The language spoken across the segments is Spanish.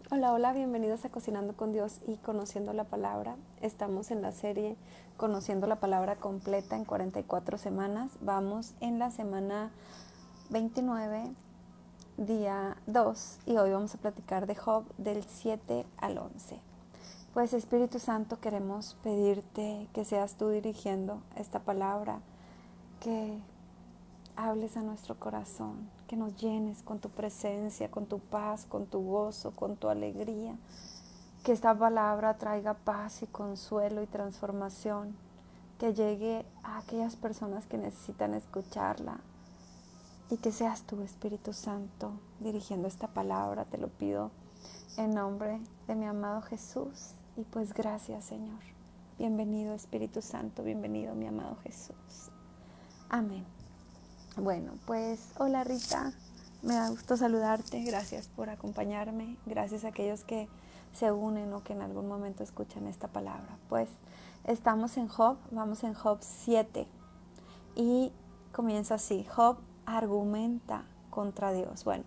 Hola, hola, bienvenidos a Cocinando con Dios y Conociendo la Palabra. Estamos en la serie Conociendo la Palabra completa en 44 semanas. Vamos en la semana 29, día 2, y hoy vamos a platicar de Job del 7 al 11. Pues Espíritu Santo, queremos pedirte que seas tú dirigiendo esta palabra, que hables a nuestro corazón, que nos llenes con tu presencia, con tu paz, con tu gozo, con tu alegría. Que esta palabra traiga paz y consuelo y transformación, que llegue a aquellas personas que necesitan escucharla, y que seas tú, Espíritu Santo, dirigiendo esta palabra. Te lo pido en nombre de mi amado Jesús. Y pues gracias, Señor. Bienvenido, Espíritu Santo, bienvenido, mi amado Jesús. Amén. Bueno, pues hola, Rita, me da gusto saludarte, gracias por acompañarme, gracias a aquellos que se unen o que en algún momento escuchan esta palabra. Pues estamos en Job, vamos en Job 7 y comienza así: Job argumenta contra Dios. Bueno,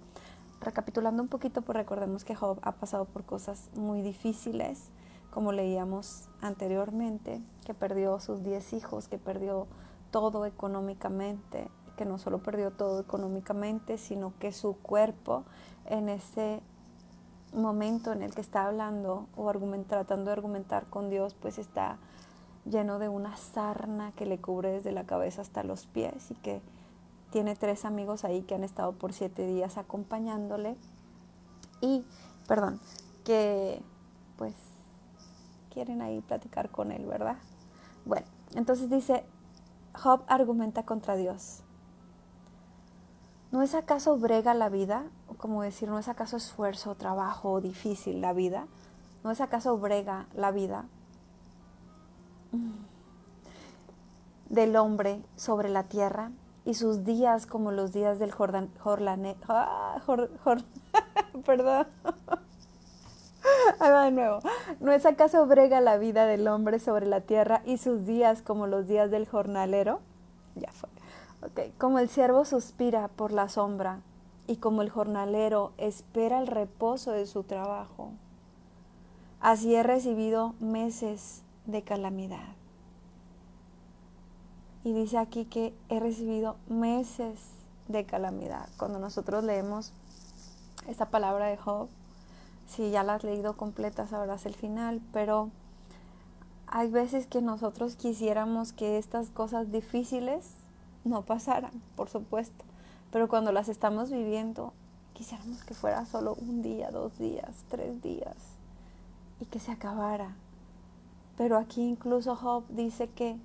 recapitulando un poquito, pues recordemos que Job ha pasado por cosas muy difíciles, como leíamos anteriormente, que perdió sus 10 hijos, que perdió todo económicamente, que no solo perdió todo económicamente, sino que su cuerpo, en ese momento en el que está hablando o tratando de argumentar con Dios, pues está lleno de una sarna que le cubre desde la cabeza hasta los pies, y que tiene 3 amigos ahí que han estado por 7 días acompañándole y, que pues quieren ahí platicar con él, ¿verdad? Bueno, entonces dice, Job argumenta contra Dios. ¿No es acaso brega la vida? O como decir, ¿no es acaso esfuerzo, trabajo, difícil la vida? ¿No es acaso brega la vida del hombre sobre la tierra, y sus días como los días del perdón, ahí va de nuevo. ¿No es acaso brega la vida del hombre sobre la tierra, y sus días como los días del jornalero? Ya fue. Okay. Como el siervo suspira por la sombra, y como el jornalero espera el reposo de su trabajo, así he recibido meses de calamidad. Y dice aquí que he recibido meses de calamidad. Cuando nosotros leemos esta palabra de Job, si ya la has leído completa sabrás el final, pero hay veces que nosotros quisiéramos que estas cosas difíciles no pasaran, por supuesto, pero cuando las estamos viviendo, quisiéramos que fuera solo un día, 2 días, 3 días, y que se acabara. Pero aquí incluso Job dice que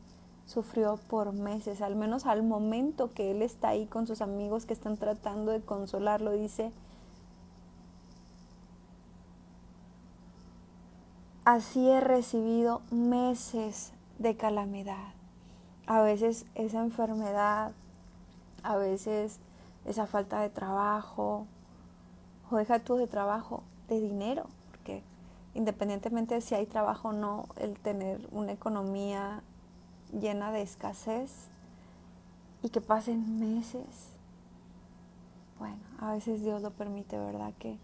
sufrió por meses, al menos al momento que él está ahí con sus amigos que están tratando de consolarlo. Dice, así he recibido meses de calamidad. A veces esa enfermedad, a veces esa falta de trabajo, o deja tú de trabajo, de dinero, porque independientemente de si hay trabajo o no, el tener una economía llena de escasez y que pasen meses, bueno, a veces Dios lo permite, ¿verdad? Que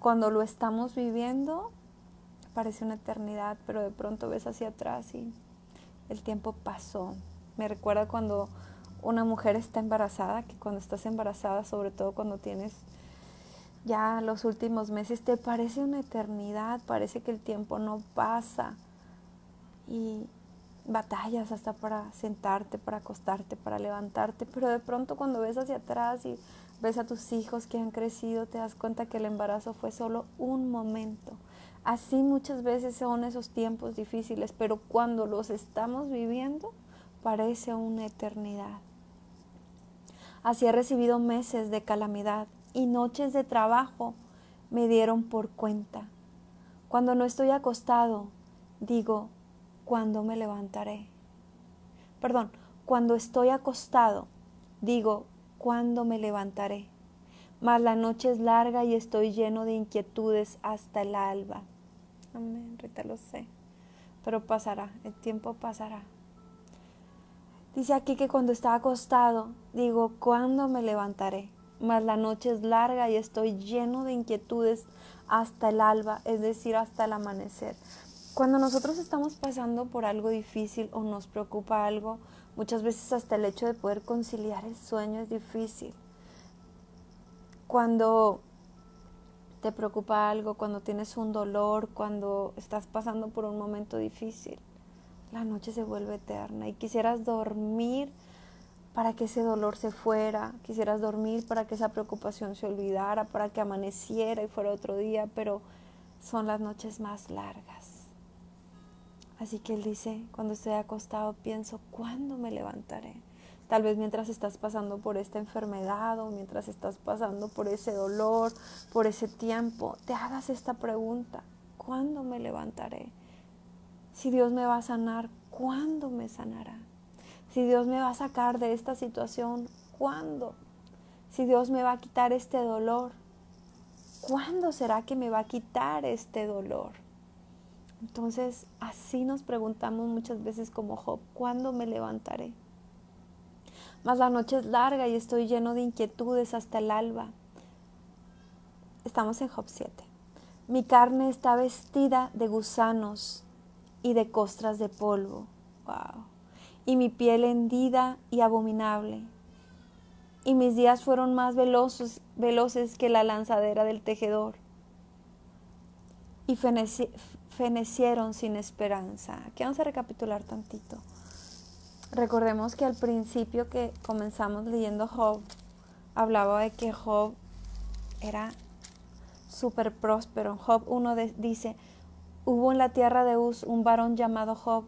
cuando lo estamos viviendo parece una eternidad, pero de pronto ves hacia atrás y el tiempo pasó. Me recuerda cuando una mujer está embarazada, que cuando estás embarazada, sobre todo cuando tienes ya los últimos meses, te parece una eternidad, parece que el tiempo no pasa, y batallas hasta para sentarte, para acostarte, para levantarte, pero de pronto cuando ves hacia atrás y ves a tus hijos que han crecido, te das cuenta que el embarazo fue solo un momento. Así muchas veces son esos tiempos difíciles, pero cuando los estamos viviendo parece una eternidad. Así he recibido meses de calamidad, y noches de trabajo me dieron por cuenta. Cuando no estoy acostado, digo, ¿cuándo me levantaré? Cuando estoy acostado, digo, ¿cuándo me levantaré? Mas la noche es larga y estoy lleno de inquietudes hasta el alba. Amén, Rita, lo sé, pero pasará, el tiempo pasará. Dice aquí que cuando está acostado, digo, ¿cuándo me levantaré? mas la noche es larga y estoy lleno de inquietudes hasta el alba, es decir, hasta el amanecer. Cuando nosotros estamos pasando por algo difícil o nos preocupa algo, muchas veces hasta el hecho de poder conciliar el sueño es difícil. Cuando te preocupa algo, cuando tienes un dolor, cuando estás pasando por un momento difícil, la noche se vuelve eterna y quisieras dormir para que ese dolor se fuera, quisieras dormir para que esa preocupación se olvidara, para que amaneciera y fuera otro día, pero son las noches más largas. Así que él dice, cuando estoy acostado pienso, ¿cuándo me levantaré? Tal vez mientras estás pasando por esta enfermedad o mientras estás pasando por ese dolor, por ese tiempo, te hagas esta pregunta, ¿cuándo me levantaré? Si Dios me va a sanar, ¿cuándo me sanará? Si Dios me va a sacar de esta situación, ¿cuándo? Si Dios me va a quitar este dolor, ¿cuándo será que me va a quitar este dolor? Entonces, así nos preguntamos muchas veces como Job, ¿cuándo me levantaré? Mas la noche es larga y estoy lleno de inquietudes hasta el alba. Estamos en Job 7. Mi carne está vestida de gusanos y de costras de polvo. Wow. Y mi piel hendida y abominable. Y mis días fueron más veloces que la lanzadera del tejedor. Y fenecieron sin esperanza. Aquí vamos a recapitular tantito. Recordemos que al principio que comenzamos leyendo Job, hablaba de que Job era súper próspero. Job 1 dice, hubo en la tierra de Uz un varón llamado Job,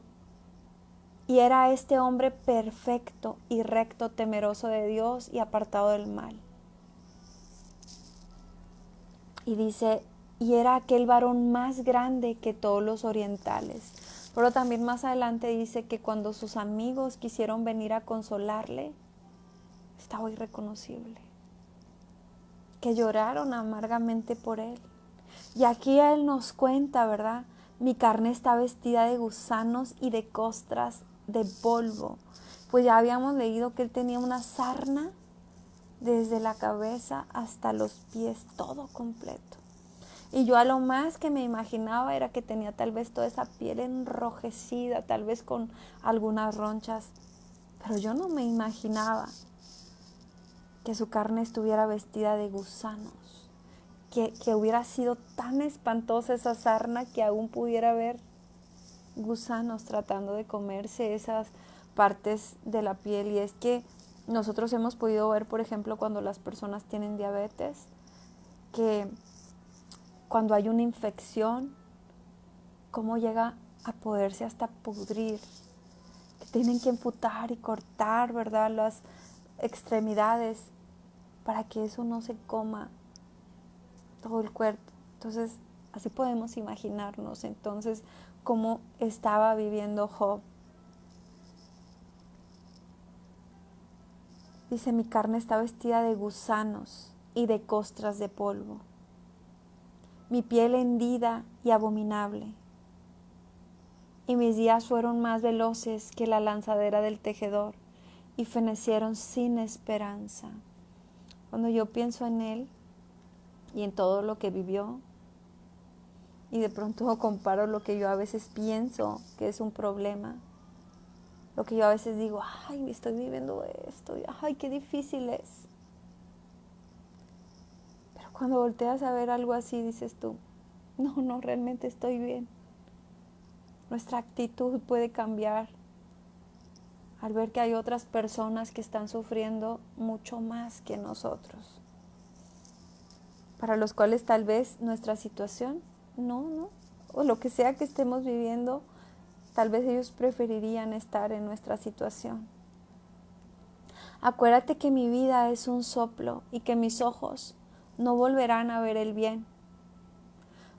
y era este hombre perfecto y recto, temeroso de Dios y apartado del mal. Y dice, y era aquel varón más grande que todos los orientales. Pero también más adelante dice que cuando sus amigos quisieron venir a consolarle, estaba irreconocible. Que lloraron amargamente por él. Y aquí él nos cuenta, ¿verdad? Mi carne está vestida de gusanos y de costras de polvo. Pues ya habíamos leído que él tenía una sarna desde la cabeza hasta los pies, todo completo. Y yo a lo más que me imaginaba era que tenía tal vez toda esa piel enrojecida, tal vez con algunas ronchas. Pero yo no me imaginaba que su carne estuviera vestida de gusanos. Que hubiera sido tan espantosa esa sarna que aún pudiera haber gusanos tratando de comerse esas partes de la piel. Y es que nosotros hemos podido ver, por ejemplo, cuando las personas tienen diabetes, que cuando hay una infección, cómo llega a poderse hasta pudrir, que tienen que amputar y cortar, ¿verdad?, las extremidades para que eso no se coma todo el cuerpo. Entonces, así podemos imaginarnos entonces cómo estaba viviendo Job. Dice, mi carne está vestida de gusanos y de costras de polvo. Mi piel hendida y abominable. Y mis días fueron más veloces que la lanzadera del tejedor y fenecieron sin esperanza. Cuando yo pienso en él y en todo lo que vivió, y de pronto comparo lo que yo a veces pienso que es un problema, lo que yo a veces digo, ay, estoy viviendo esto, ay, qué difícil es. Pero cuando volteas a ver algo así, dices tú, no, realmente estoy bien. Nuestra actitud puede cambiar al ver que hay otras personas que están sufriendo mucho más que nosotros, para los cuales tal vez nuestra situación, o lo que sea que estemos viviendo, tal vez ellos preferirían estar en nuestra situación. Acuérdate que mi vida es un soplo y que mis ojos no volverán a ver el bien.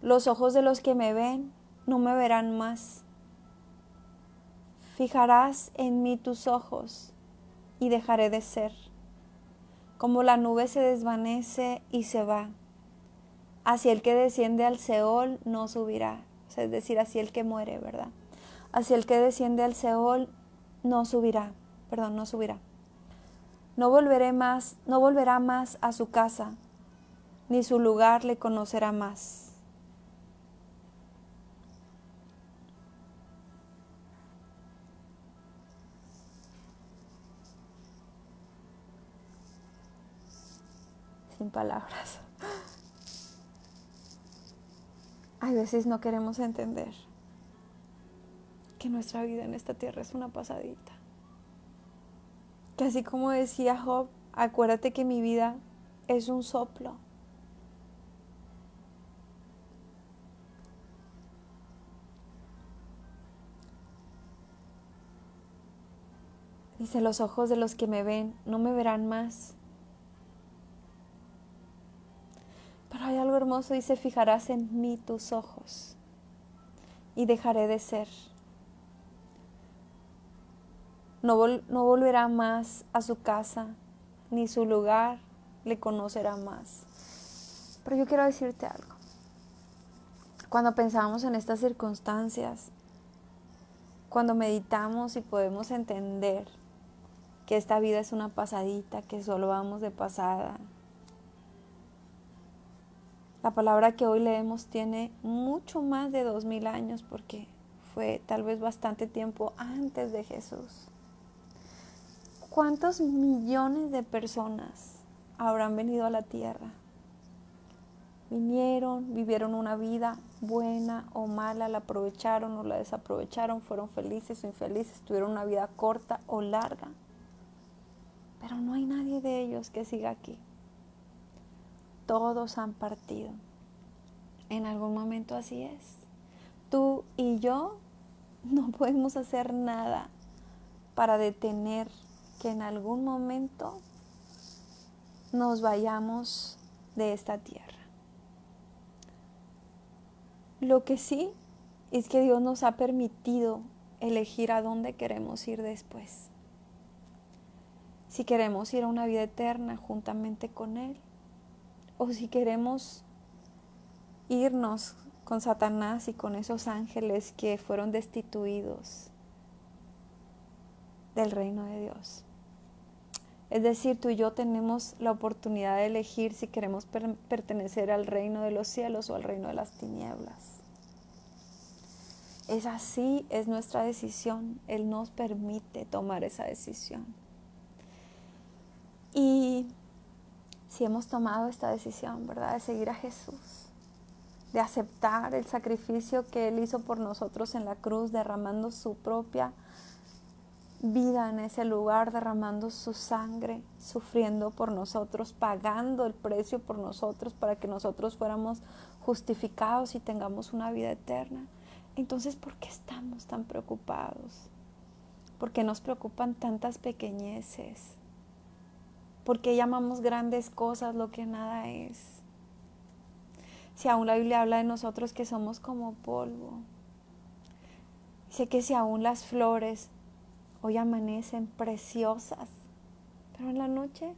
Los ojos de los que me ven no me verán más. Fijarás en mí tus ojos y dejaré de ser. Como la nube se desvanece y se va, así el que desciende al Seol no subirá. O sea, es decir, así el que muere, ¿verdad? Así el que desciende al Seol no subirá. No volverá más a su casa, ni su lugar le conocerá más. Sin palabras. Hay veces no queremos entender que nuestra vida en esta tierra es una pasadita. Que así como decía Job, acuérdate que mi vida es un soplo. Dice, los ojos de los que me ven no me verán más. Pero hay algo hermoso, dice, fijarás en mí tus ojos y dejaré de ser. No volverá más a su casa, ni su lugar le conocerá más. Pero yo quiero decirte algo. Cuando pensamos en estas circunstancias, cuando meditamos y podemos entender que esta vida es una pasadita, que solo vamos de pasada, la palabra que hoy leemos tiene mucho más de 2000 años porque fue tal vez bastante tiempo antes de Jesús. ¿Cuántos millones de personas habrán venido a la tierra? Vinieron, vivieron una vida buena o mala, la aprovecharon o la desaprovecharon, fueron felices o infelices, tuvieron una vida corta o larga. Pero no hay nadie de ellos que siga aquí. Todos han partido. En algún momento así es. Tú y yo no podemos hacer nada para detener que en algún momento nos vayamos de esta tierra. Lo que sí es que Dios nos ha permitido elegir a dónde queremos ir después. Si queremos ir a una vida eterna juntamente con Él, o si queremos irnos con Satanás y con esos ángeles que fueron destituidos del reino de Dios. Es decir, tú y yo tenemos la oportunidad de elegir si queremos pertenecer al reino de los cielos o al reino de las tinieblas. Es así, es nuestra decisión. Él nos permite tomar esa decisión. Y si hemos tomado esta decisión, ¿verdad?, de seguir a Jesús, de aceptar el sacrificio que Él hizo por nosotros en la cruz, derramando su propia vida en ese lugar, derramando su sangre, sufriendo por nosotros, pagando el precio por nosotros para que nosotros fuéramos justificados y tengamos una vida eterna. Entonces, ¿por qué estamos tan preocupados? ¿Por qué nos preocupan tantas pequeñeces? ¿Por qué llamamos grandes cosas lo que nada es? Si aún la Biblia habla de nosotros que somos como polvo. Dice que si aún las flores hoy amanecen preciosas, pero en la noche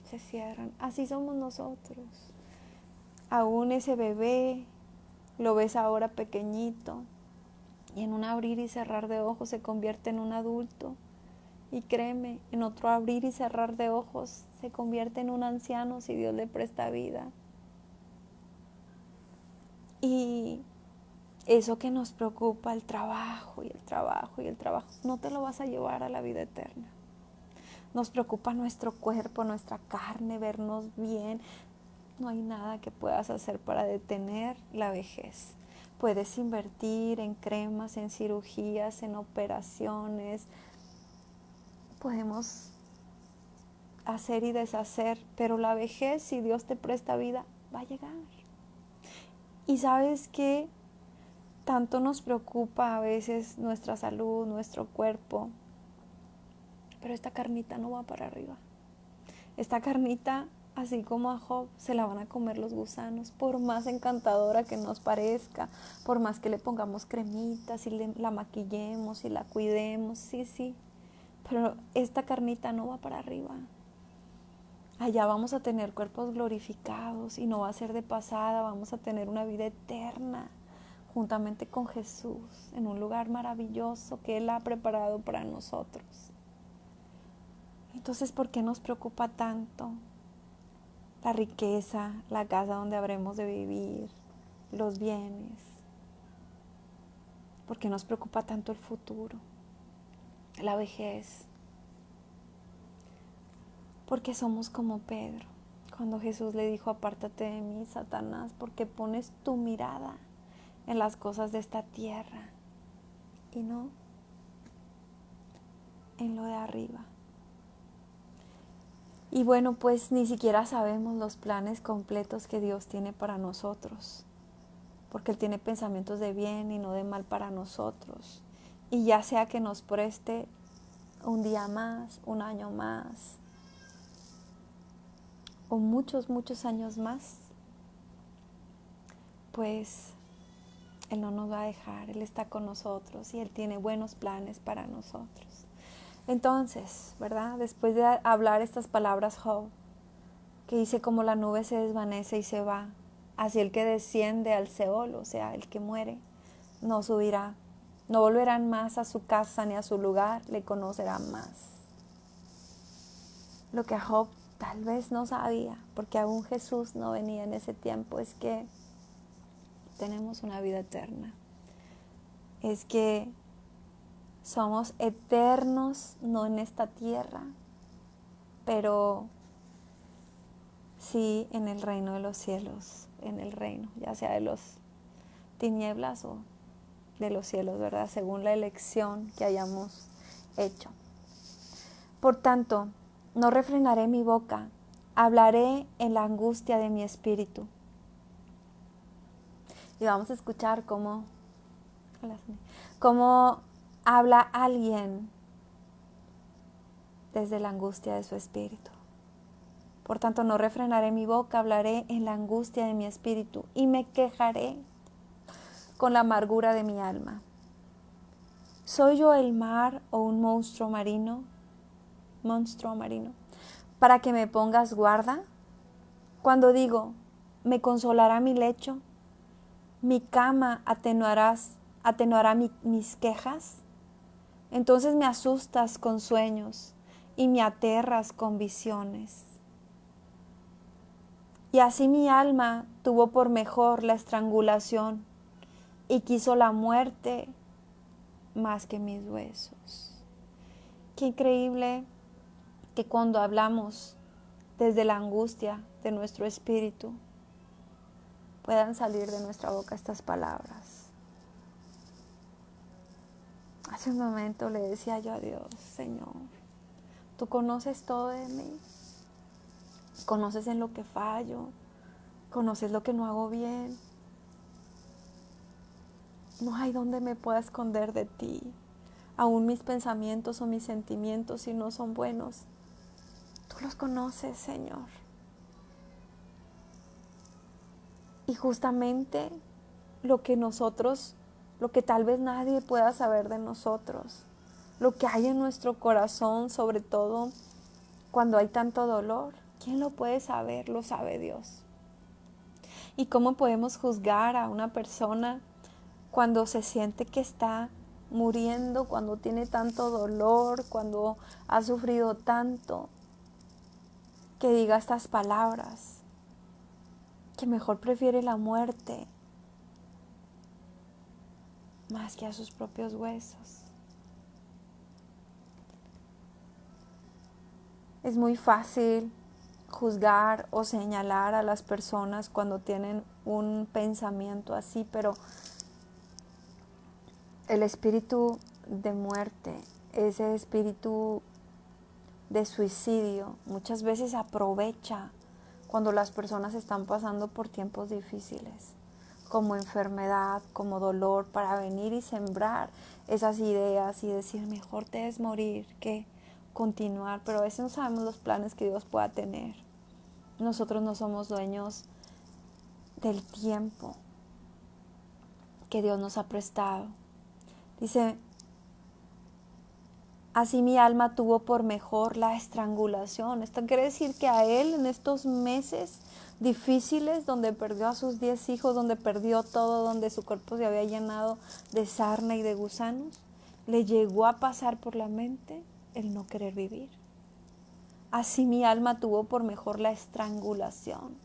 se cierran. Así somos nosotros. Aún ese bebé lo ves ahora pequeñito y en un abrir y cerrar de ojos se convierte en un adulto. Y créeme, en otro abrir y cerrar de ojos se convierte en un anciano si Dios le presta vida. Y eso que nos preocupa, el trabajo y el trabajo y el trabajo, no te lo vas a llevar a la vida eterna. Nos preocupa nuestro cuerpo, nuestra carne, vernos bien. No hay nada que puedas hacer para detener la vejez. Puedes invertir en cremas, en cirugías, en operaciones. Podemos hacer y deshacer, pero la vejez, si Dios te presta vida, va a llegar. Y sabes que tanto nos preocupa a veces nuestra salud, nuestro cuerpo, pero esta carnita no va para arriba. Esta carnita, así como a Job, se la van a comer los gusanos, por más encantadora que nos parezca, por más que le pongamos cremitas y la maquillemos y la cuidemos, sí, pero esta carnita no va para arriba. Allá vamos a tener cuerpos glorificados y no va a ser de pasada, vamos a tener una vida eterna juntamente con Jesús en un lugar maravilloso que Él ha preparado para nosotros. Entonces, ¿por qué nos preocupa tanto la riqueza, la casa donde habremos de vivir, los bienes? ¿Por qué nos preocupa tanto el futuro, la vejez? Porque somos como Pedro, cuando Jesús le dijo: apártate de mí, Satanás, porque pones tu mirada en las cosas de esta tierra y no en lo de arriba. Y bueno, pues ni siquiera sabemos los planes completos que Dios tiene para nosotros, porque Él tiene pensamientos de bien y no de mal para nosotros. Y ya sea que nos preste un día más, un año más, o muchos, muchos años más, pues Él no nos va a dejar, Él está con nosotros y Él tiene buenos planes para nosotros. Entonces, ¿verdad? Después de hablar estas palabras, Job, que dice: como la nube se desvanece y se va, así el que desciende al Seol, o sea, el que muere, no subirá, no volverán más a su casa ni a su lugar, le conocerán más. Lo que Job tal vez no sabía, porque aún Jesús no venía en ese tiempo, es que tenemos una vida eterna. Es que somos eternos, no en esta tierra, pero sí en el reino de los cielos, en el reino, ya sea de los tinieblas o de los cielos, ¿verdad? Según la elección que hayamos hecho. Por tanto, no refrenaré mi boca, hablaré en la angustia de mi espíritu. Y vamos a escuchar cómo habla alguien desde la angustia de su espíritu. Por tanto, no refrenaré mi boca, hablaré en la angustia de mi espíritu y me quejaré con la amargura de mi alma. ¿Soy yo el mar o un monstruo marino, para que me pongas guarda? Cuando digo: me consolará mi lecho, mi cama atenuará mis quejas. Entonces me asustas con sueños y me aterras con visiones. Y así mi alma tuvo por mejor la estrangulación y quiso la muerte más que mis huesos. Qué increíble que cuando hablamos desde la angustia de nuestro espíritu, puedan salir de nuestra boca estas palabras. Hace un momento le decía yo a Dios: Señor, tú conoces todo de mí, conoces en lo que fallo, conoces lo que no hago bien. No hay donde me pueda esconder de ti. Aún mis pensamientos o mis sentimientos, si no son buenos, tú los conoces, Señor. Y justamente lo que tal vez nadie pueda saber de nosotros, lo que hay en nuestro corazón, sobre todo cuando hay tanto dolor, ¿quién lo puede saber? Lo sabe Dios. ¿Y cómo podemos juzgar a una persona cuando se siente que está muriendo, cuando tiene tanto dolor, cuando ha sufrido tanto, que diga estas palabras, que mejor prefiere la muerte más que a sus propios huesos? Es muy fácil juzgar o señalar a las personas cuando tienen un pensamiento así, pero el espíritu de muerte, ese espíritu de suicidio, muchas veces aprovecha cuando las personas están pasando por tiempos difíciles, como enfermedad, como dolor, para venir y sembrar esas ideas y decir: mejor te debes morir que continuar. Pero a veces no sabemos los planes que Dios pueda tener. Nosotros no somos dueños del tiempo que Dios nos ha prestado. Dice: así mi alma tuvo por mejor la estrangulación. Esto quiere decir que a él, en estos meses difíciles, donde perdió a sus 10 hijos, donde perdió todo, donde su cuerpo se había llenado de sarna y de gusanos, le llegó a pasar por la mente el no querer vivir. Así mi alma tuvo por mejor la estrangulación.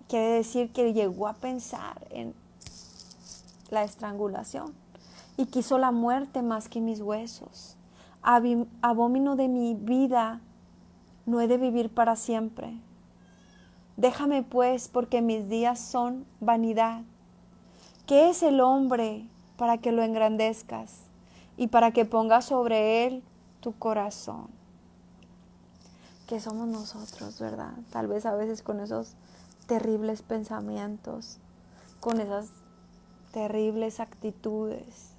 Quiere decir que llegó a pensar en la estrangulación y quiso la muerte más que mis huesos. Abomino de mi vida, no he de vivir para siempre. Déjame pues, porque mis días son vanidad. ¿Qué es el hombre para que lo engrandezcas y para que pongas sobre él tu corazón? ¿Qué somos nosotros, verdad? Tal vez a veces con esos terribles pensamientos, con esas terribles actitudes.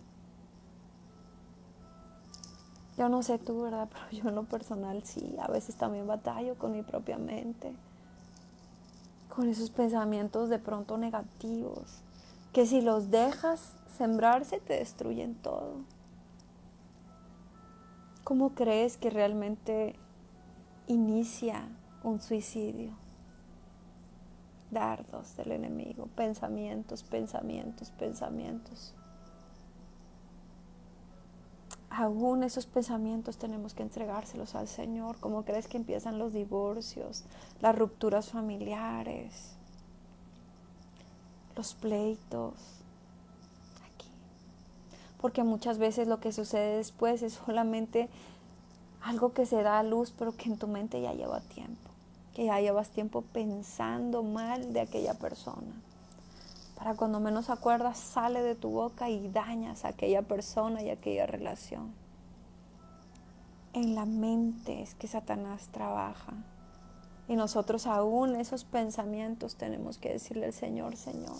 Yo no sé tú, ¿verdad? Pero yo en lo personal sí, a veces también batallo con mi propia mente, con esos pensamientos de pronto negativos, que si los dejas sembrarse te destruyen todo. ¿Cómo crees que realmente inicia un suicidio? Dardos del enemigo, pensamientos. Aún esos pensamientos tenemos que entregárselos al Señor. ¿Cómo crees que empiezan los divorcios, las rupturas familiares, los pleitos? Aquí. Porque muchas veces lo que sucede después es solamente algo que se da a luz, pero que en tu mente ya lleva tiempo. Que ya llevas tiempo pensando mal de aquella persona. Para cuando menos acuerdas, sale de tu boca y dañas a aquella persona y a aquella relación. En la mente es que Satanás trabaja. Y nosotros aún esos pensamientos tenemos que decirle al Señor, Señor,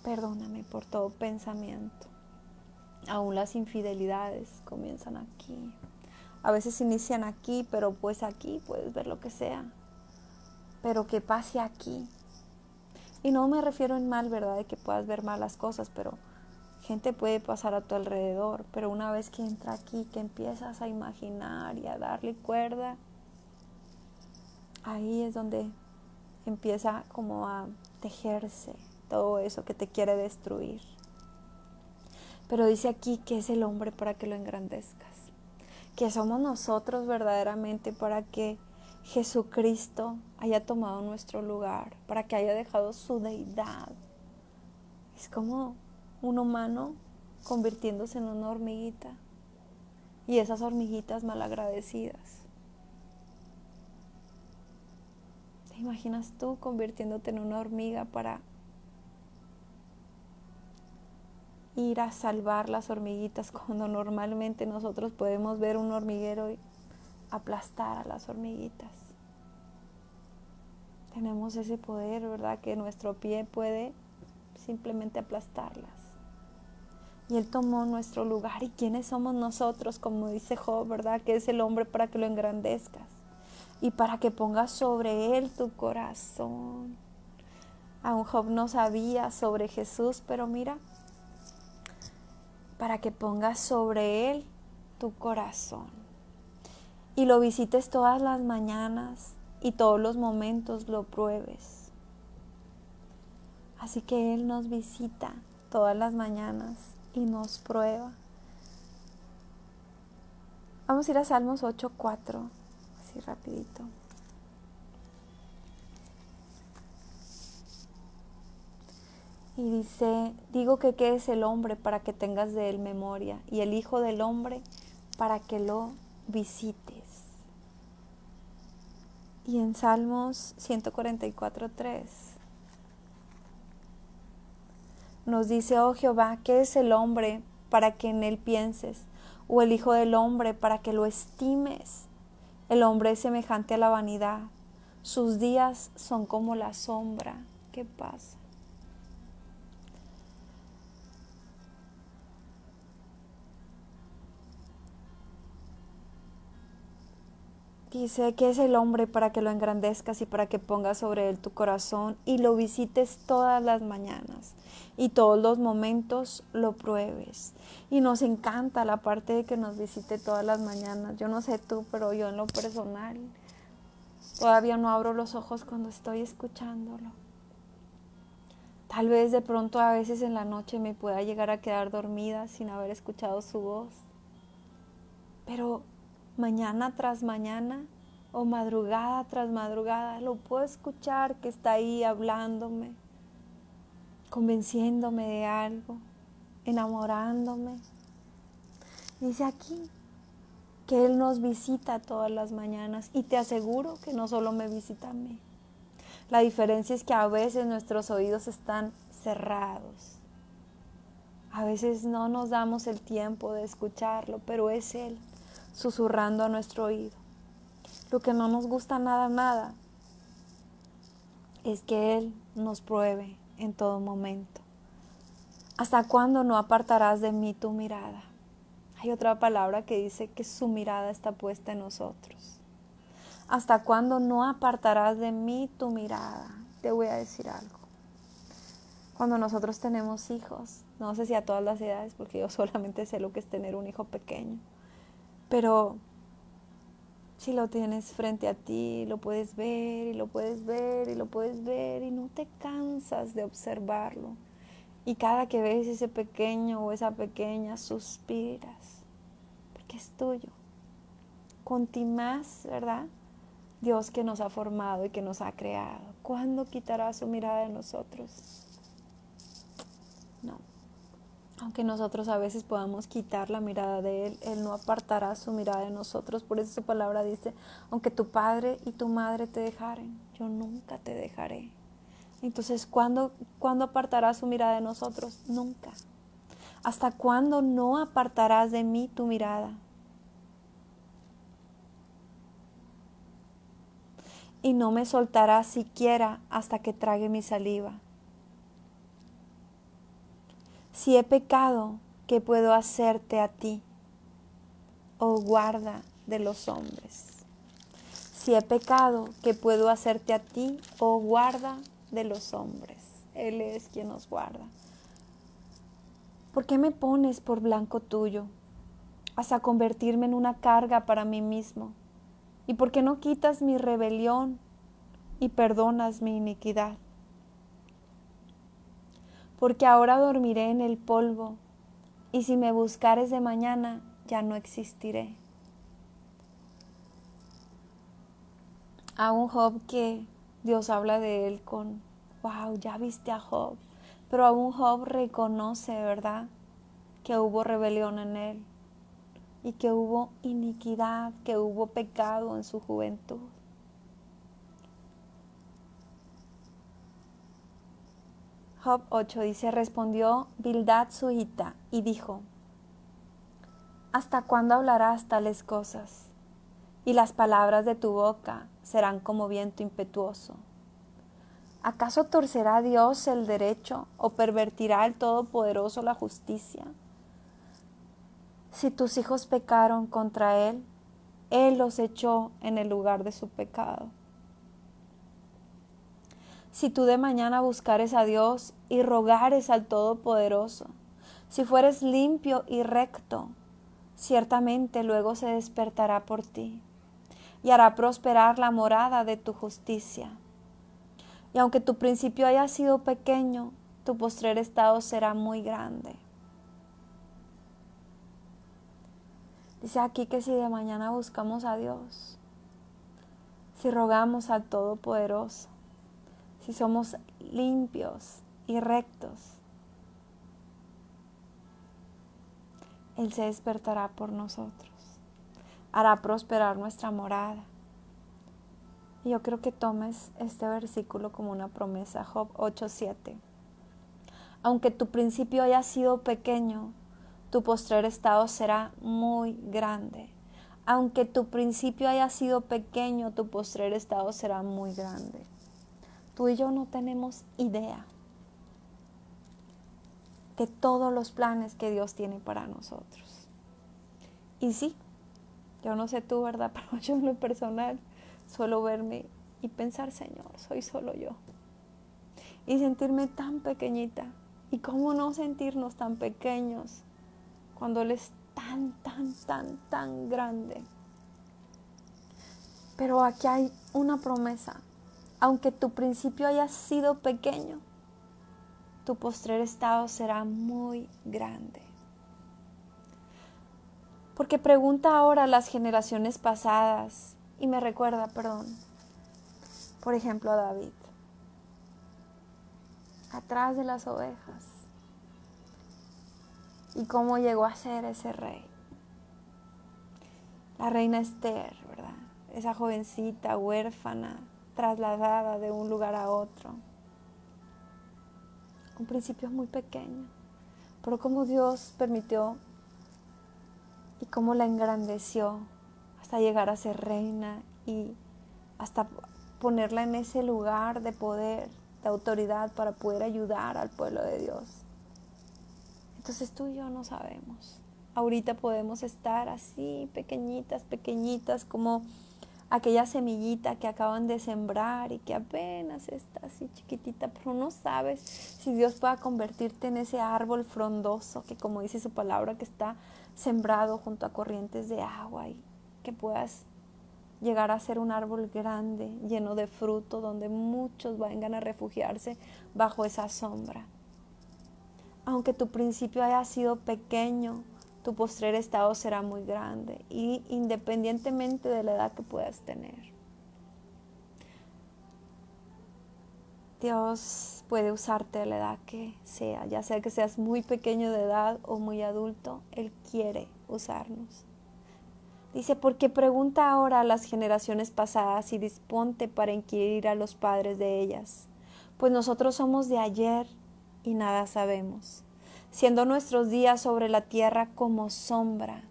perdóname por todo pensamiento. Aún las infidelidades comienzan aquí. A veces inician aquí, pero pues aquí puedes ver lo que sea. Pero que pase aquí. Y no me refiero en mal, ¿verdad? De que puedas ver malas cosas, pero gente puede pasar a tu alrededor. Pero una vez que entra aquí, que empiezas a imaginar y a darle cuerda, ahí es donde empieza como a tejerse todo eso que te quiere destruir. Pero dice aquí que es el hombre para que lo engrandezcas. Que somos nosotros verdaderamente para que Jesucristo haya tomado nuestro lugar, para que haya dejado su deidad. Es como un humano convirtiéndose en una hormiguita y esas hormiguitas malagradecidas. ¿Te imaginas tú convirtiéndote en una hormiga para ir a salvar las hormiguitas cuando normalmente nosotros podemos ver un hormiguero y aplastar a las hormiguitas? Tenemos ese poder, ¿verdad? Que nuestro pie puede simplemente aplastarlas. Y Él tomó nuestro lugar. ¿Y quiénes somos nosotros? Como dice Job, ¿verdad? Que es el hombre para que lo engrandezcas y para que pongas sobre Él tu corazón. Aún Job no sabía sobre Jesús, pero mira, para que pongas sobre Él tu corazón y lo visites todas las mañanas y todos los momentos lo pruebes. Así que Él nos visita todas las mañanas y nos prueba. Vamos a ir a Salmos 8:4, así rapidito. Y dice, digo que qué es el hombre para que tengas de él memoria, y el hijo del hombre para que lo visites. Y en Salmos 144:3 nos dice, oh Jehová, ¿qué es el hombre para que en él pienses? O el hijo del hombre para que lo estimes. El hombre es semejante a la vanidad, sus días son como la sombra. ¿Qué pasa? Dice que es el hombre para que lo engrandezcas y para que pongas sobre él tu corazón y lo visites todas las mañanas y todos los momentos lo pruebes. Y nos encanta la parte de que nos visite todas las mañanas. Yo no sé tú, pero yo en lo personal todavía no abro los ojos cuando estoy escuchándolo. Tal vez de pronto a veces en la noche me pueda llegar a quedar dormida sin haber escuchado su voz. Pero mañana tras mañana, o madrugada tras madrugada, lo puedo escuchar que está ahí hablándome, convenciéndome de algo, enamorándome. Dice aquí que Él nos visita todas las mañanas y te aseguro que no solo me visita a mí. La diferencia es que a veces nuestros oídos están cerrados. A veces no nos damos el tiempo de escucharlo, pero es Él susurrando a nuestro oído. Lo que no nos gusta nada es que Él nos pruebe en todo momento. ¿Hasta cuándo no apartarás de mí tu mirada? Hay otra palabra que dice que su mirada está puesta en nosotros. ¿Hasta cuándo no apartarás de mí tu mirada? Te voy a decir algo. Cuando nosotros tenemos hijos, no sé si a todas las edades, porque yo solamente sé lo que es tener un hijo pequeño, pero si lo tienes frente a ti, lo puedes ver y lo puedes ver y lo puedes ver y no te cansas de observarlo. Y cada que ves ese pequeño o esa pequeña, suspiras, porque es tuyo. Contimás, ¿verdad? Dios que nos ha formado y que nos ha creado. ¿Cuándo quitará su mirada de nosotros? No. Aunque nosotros a veces podamos quitar la mirada de Él, Él no apartará su mirada de nosotros. Por eso su palabra dice, aunque tu padre y tu madre te dejaren, yo nunca te dejaré. Entonces, ¿cuándo apartará su mirada de nosotros? Nunca. ¿Hasta cuándo no apartarás de mí tu mirada? Y no me soltarás siquiera hasta que trague mi saliva. Si he pecado, ¿qué puedo hacerte a ti, oh guarda de los hombres? Si he pecado, ¿qué puedo hacerte a ti, oh guarda de los hombres? Él es quien nos guarda. ¿Por qué me pones por blanco tuyo, hasta convertirme en una carga para mí mismo? ¿Y por qué no quitas mi rebelión y perdonas mi iniquidad? Porque ahora dormiré en el polvo, y si me buscares de mañana, ya no existiré. A un Job que Dios habla de él con, wow, ya viste a Job. Pero aún Job reconoce, ¿verdad?, que hubo rebelión en él y que hubo iniquidad, que hubo pecado en su juventud. Job 8 dice, respondió Bildad suhita y dijo, ¿hasta cuándo hablarás tales cosas? Y las palabras de tu boca serán como viento impetuoso. ¿Acaso torcerá Dios el derecho o pervertirá el Todopoderoso la justicia? Si tus hijos pecaron contra Él, Él los echó en el lugar de su pecado. Si tú de mañana buscares a Dios y rogares al Todopoderoso, si fueres limpio y recto, ciertamente luego se despertará por ti y hará prosperar la morada de tu justicia. Y aunque tu principio haya sido pequeño, tu postrer estado será muy grande. Dice aquí que si de mañana buscamos a Dios, si rogamos al Todopoderoso, si somos limpios y rectos, Él se despertará por nosotros, hará prosperar nuestra morada. Y yo creo que tomes este versículo como una promesa, Job 8:7. Aunque tu principio haya sido pequeño, tu postrer estado será muy grande. Aunque tu principio haya sido pequeño, tu postrer estado será muy grande. Tú y yo no tenemos idea de todos los planes que Dios tiene para nosotros. Y sí, yo no sé tú, ¿verdad? Pero yo en lo personal suelo verme y pensar, Señor, soy solo yo. Y sentirme tan pequeñita. ¿Y cómo no sentirnos tan pequeños cuando Él es tan grande? Pero aquí hay una promesa. Aunque tu principio haya sido pequeño, tu postrer estado será muy grande. Porque pregunta ahora a las generaciones pasadas Y me recuerda, por ejemplo, a David, atrás de las ovejas, y cómo llegó a ser ese rey. La reina Esther, ¿verdad? Esa jovencita huérfana, trasladada de un lugar a otro. Un principio muy pequeño, pero cómo Dios permitió y cómo la engrandeció hasta llegar a ser reina y hasta ponerla en ese lugar de poder, de autoridad para poder ayudar al pueblo de Dios. Entonces tú y yo no sabemos. Ahorita podemos estar así, pequeñitas, como aquella semillita que acaban de sembrar y que apenas está así chiquitita, pero no sabes si Dios pueda convertirte en ese árbol frondoso que, como dice su palabra, que está sembrado junto a corrientes de agua, y que puedas llegar a ser un árbol grande, lleno de fruto, donde muchos vengan a refugiarse bajo esa sombra. Aunque tu principio haya sido pequeño, tu postrer estado será muy grande, y independientemente de la edad que puedas tener. Dios puede usarte a la edad que sea, ya sea que seas muy pequeño de edad o muy adulto, Él quiere usarnos. Dice, porque pregunta ahora a las generaciones pasadas y disponte para inquirir a los padres de ellas, pues nosotros somos de ayer y nada sabemos, siendo nuestros días sobre la tierra como sombra.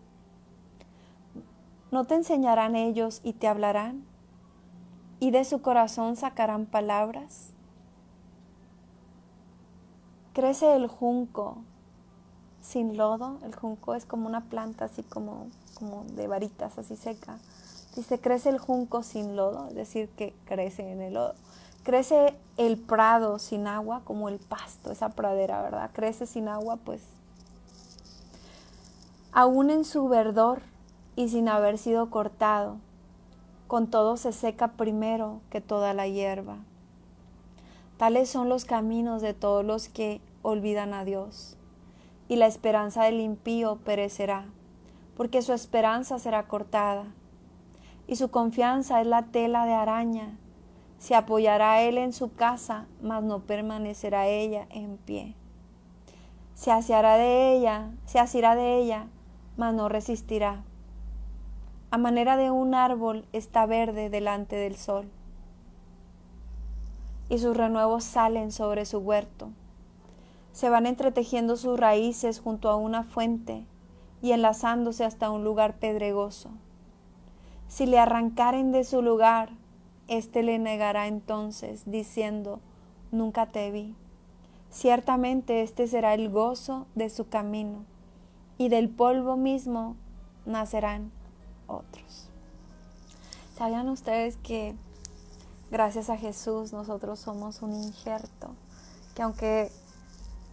¿No te enseñarán ellos y te hablarán? ¿Y de su corazón sacarán palabras? Crece el junco sin lodo. El junco es como una planta así como de varitas, así seca. Dice, crece el junco sin lodo, es decir, que crece en el lodo. Crece el prado sin agua, como el pasto, esa pradera, ¿verdad? Crece sin agua, pues. Aún en su verdor y sin haber sido cortado, con todo se seca primero que toda la hierba. Tales son los caminos de todos los que olvidan a Dios, y la esperanza del impío perecerá, porque su esperanza será cortada, y su confianza es la tela de araña. Se apoyará él en su casa, mas no permanecerá ella en pie. Se asirá de ella, mas no resistirá. A manera de un árbol está verde delante del sol, y sus renuevos salen sobre su huerto. Se van entretejiendo sus raíces junto a una fuente y enlazándose hasta un lugar pedregoso. Si le arrancaren de su lugar, éste le negará entonces, diciendo, nunca te vi. Ciertamente este será el gozo de su camino, y del polvo mismo nacerán otros. ¿Sabían ustedes que gracias a Jesús nosotros somos un injerto? Que aunque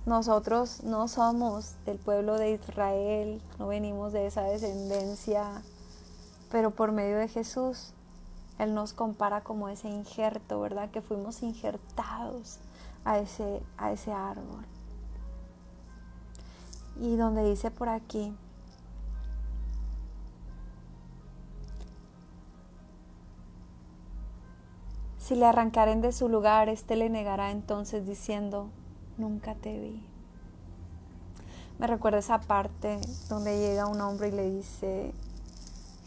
nosotros no somos del pueblo de Israel, no venimos de esa descendencia, pero por medio de Jesús, Él nos compara como ese injerto, ¿verdad? Que fuimos injertados a ese árbol. Y donde dice por aquí, si le arrancaren de su lugar, éste le negará entonces diciendo, nunca te vi. Me recuerda esa parte donde llega un hombre y le dice,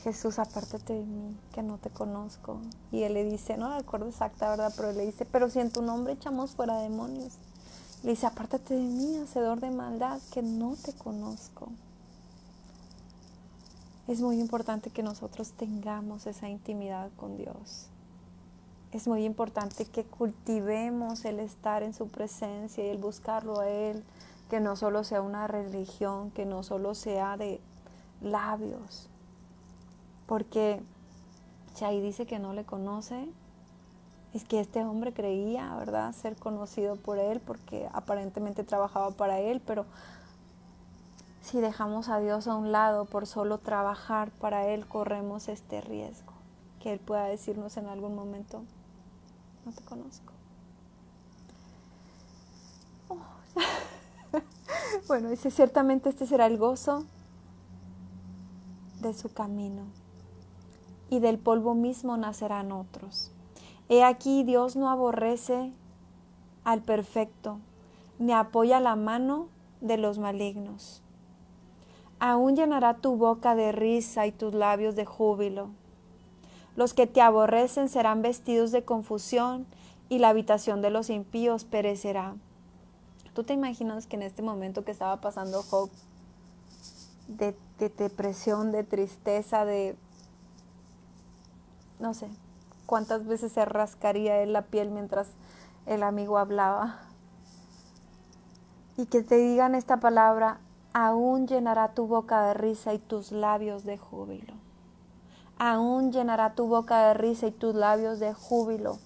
Jesús, apártate de mí, que no te conozco. Y él le dice, no recuerdo exacta, ¿verdad? Pero él le dice, pero si en tu nombre echamos fuera demonios. Le dice, apártate de mí, hacedor de maldad, que no te conozco. Es muy importante que nosotros tengamos esa intimidad con Dios. Es muy importante que cultivemos el estar en su presencia y el buscarlo a Él, que no solo sea una religión, que no solo sea de labios. Porque si ahí dice que no le conoce, es que este hombre creía, ¿verdad?, ser conocido por Él, porque aparentemente trabajaba para Él, pero si dejamos a Dios a un lado por solo trabajar para Él, corremos este riesgo, que Él pueda decirnos en algún momento, no te conozco. Oh. Bueno, dice, ciertamente este será el gozo de su camino, y del polvo mismo nacerán otros. He aquí, Dios no aborrece al perfecto, ni apoya la mano de los malignos. Aún llenará tu boca de risa y tus labios de júbilo. Los que te aborrecen serán vestidos de confusión, y la habitación de los impíos perecerá. ¿Tú te imaginas que en este momento que estaba pasando Job, de depresión, de tristeza, de no sé cuántas veces se rascaría él la piel mientras el amigo hablaba? Y que te digan esta palabra: aún llenará tu boca de risa y tus labios de júbilo. Aún llenará tu boca de risa y tus labios de júbilo.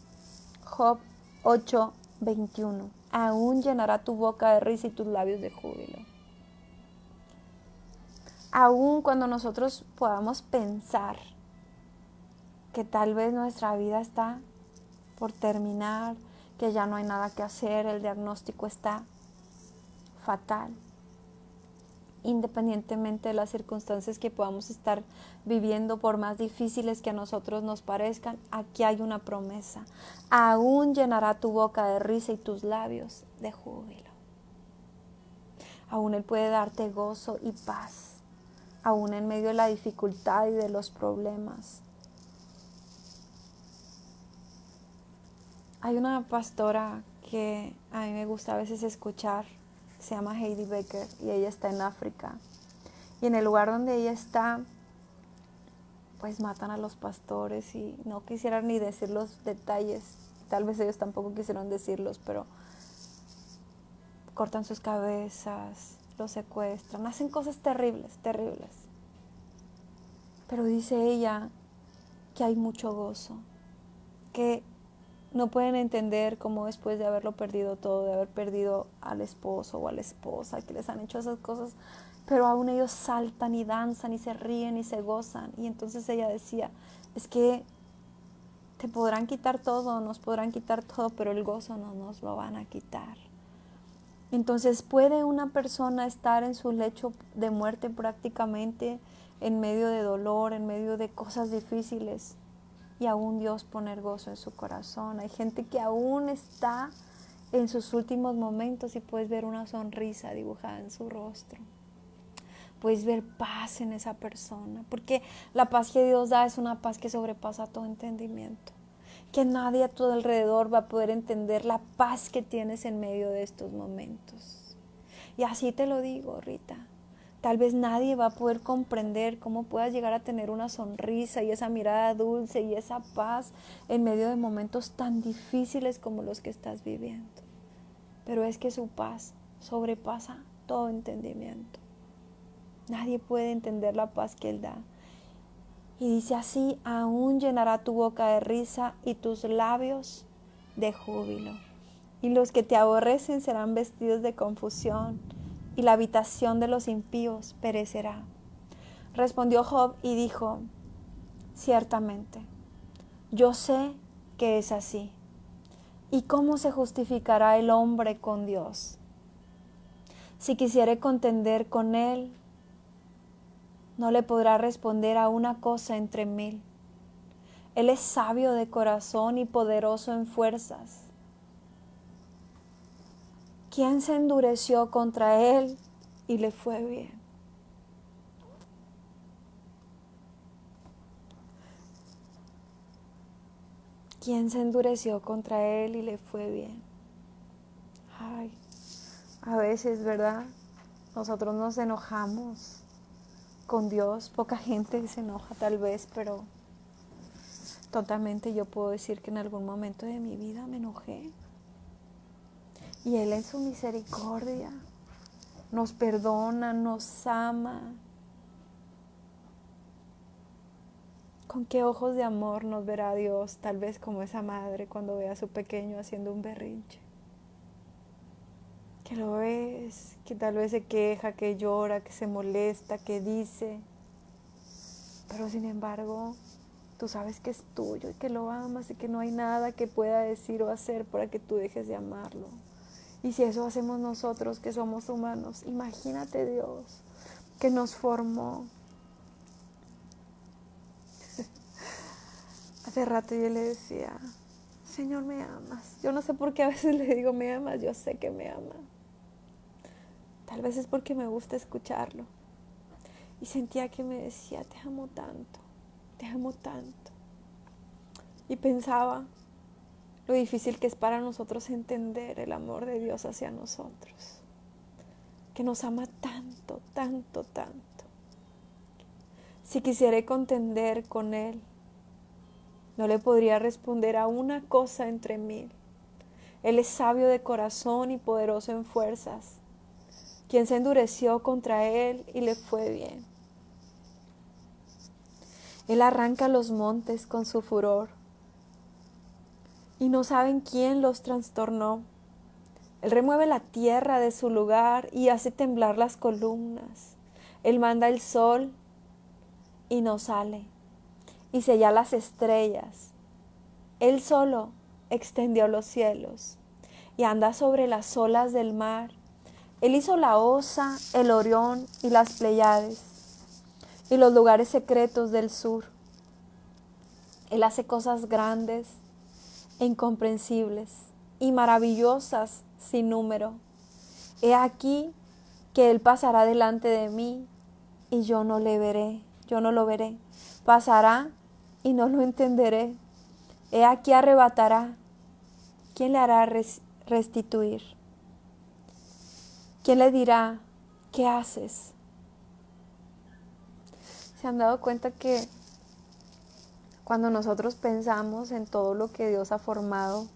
Job 8:21. Aún llenará tu boca de risa y tus labios de júbilo. Aún cuando nosotros podamos pensar que tal vez nuestra vida está por terminar, que ya no hay nada que hacer, el diagnóstico está fatal. Independientemente de las circunstancias que podamos estar viviendo, por más difíciles que a nosotros nos parezcan, aquí hay una promesa. Aún llenará tu boca de risa y tus labios de júbilo. Aún Él puede darte gozo y paz, aún en medio de la dificultad y de los problemas. Hay una pastora que a mí me gusta a veces escuchar, se llama Heidi Baker, y ella está en África. Y en el lugar donde ella está, pues matan a los pastores, y no quisieran ni decir los detalles. Tal vez ellos tampoco quisieron decirlos, pero cortan sus cabezas, los secuestran, hacen cosas terribles, terribles. Pero dice ella que hay mucho gozo, que no pueden entender cómo después de haberlo perdido todo, de haber perdido al esposo o a la esposa, que les han hecho esas cosas, pero aún ellos saltan y danzan y se ríen y se gozan. Y entonces ella decía: es que te podrán quitar todo, nos podrán quitar todo, pero el gozo no nos lo van a quitar. Entonces, ¿puede una persona estar en su lecho de muerte prácticamente, en medio de dolor, en medio de cosas difíciles, y aún Dios poner gozo en su corazón? Hay gente que aún está en sus últimos momentos y puedes ver una sonrisa dibujada en su rostro. Puedes ver paz en esa persona, porque la paz que Dios da es una paz que sobrepasa todo entendimiento. Que nadie a tu alrededor va a poder entender la paz que tienes en medio de estos momentos. Y así te lo digo, Rita. Tal vez nadie va a poder comprender cómo puedas llegar a tener una sonrisa y esa mirada dulce y esa paz en medio de momentos tan difíciles como los que estás viviendo. Pero es que su paz sobrepasa todo entendimiento. Nadie puede entender la paz que Él da. Y dice así: aún llenará tu boca de risa y tus labios de júbilo. Y los que te aborrecen serán vestidos de confusión, y la habitación de los impíos perecerá. Respondió Job y dijo: ciertamente, yo sé que es así. ¿Y cómo se justificará el hombre con Dios? Si quisiere contender con Él, no le podrá responder a una cosa entre 1000. Él es sabio de corazón y poderoso en fuerzas. ¿Quién se endureció contra Él y le fue bien? ¿Quién se endureció contra Él y le fue bien? Ay, a veces, ¿verdad? Nosotros nos enojamos con Dios. Poca gente se enoja tal vez, pero totalmente yo puedo decir que en algún momento de mi vida me enojé. Y Él en su misericordia nos perdona, nos ama. ¿Con qué ojos de amor nos verá Dios? Tal vez como esa madre cuando ve a su pequeño haciendo un berrinche. Que lo ves, que tal vez se queja, que llora, que se molesta, que dice. Pero sin embargo, tú sabes que es tuyo y que lo amas y que no hay nada que pueda decir o hacer para que tú dejes de amarlo. Y si eso hacemos nosotros, que somos humanos, imagínate Dios, que nos formó. hace rato yo le decía, Señor, me amas. Yo no sé por qué a veces le digo, me amas, yo sé que me ama. Tal vez es porque me gusta escucharlo. Y sentía que me decía, te amo tanto, te amo tanto. Y pensaba lo difícil que es para nosotros entender el amor de Dios hacia nosotros. Que nos ama tanto, tanto, tanto. Si quisiera contender con Él, no le podría responder a una cosa entre mil. Él es sabio de corazón y poderoso en fuerzas. Quien se endureció contra Él y le fue bien. Él arranca los montes con su furor y no saben quién los trastornó. Él remueve la tierra de su lugar y hace temblar las columnas. Él manda el sol y no sale, y sella las estrellas. Él solo extendió los cielos y anda sobre las olas del mar. Él hizo la Osa, el Orión y las Pléyades y los lugares secretos del sur. Él hace cosas grandes e incomprensibles y maravillosas sin número. He aquí que Él pasará delante de mí y yo no lo veré. Pasará y no lo entenderé. He aquí arrebatará. ¿Quién le hará restituir? ¿Quién le dirá, qué haces? ¿Se han dado cuenta que cuando nosotros pensamos en todo lo que Dios ha formado,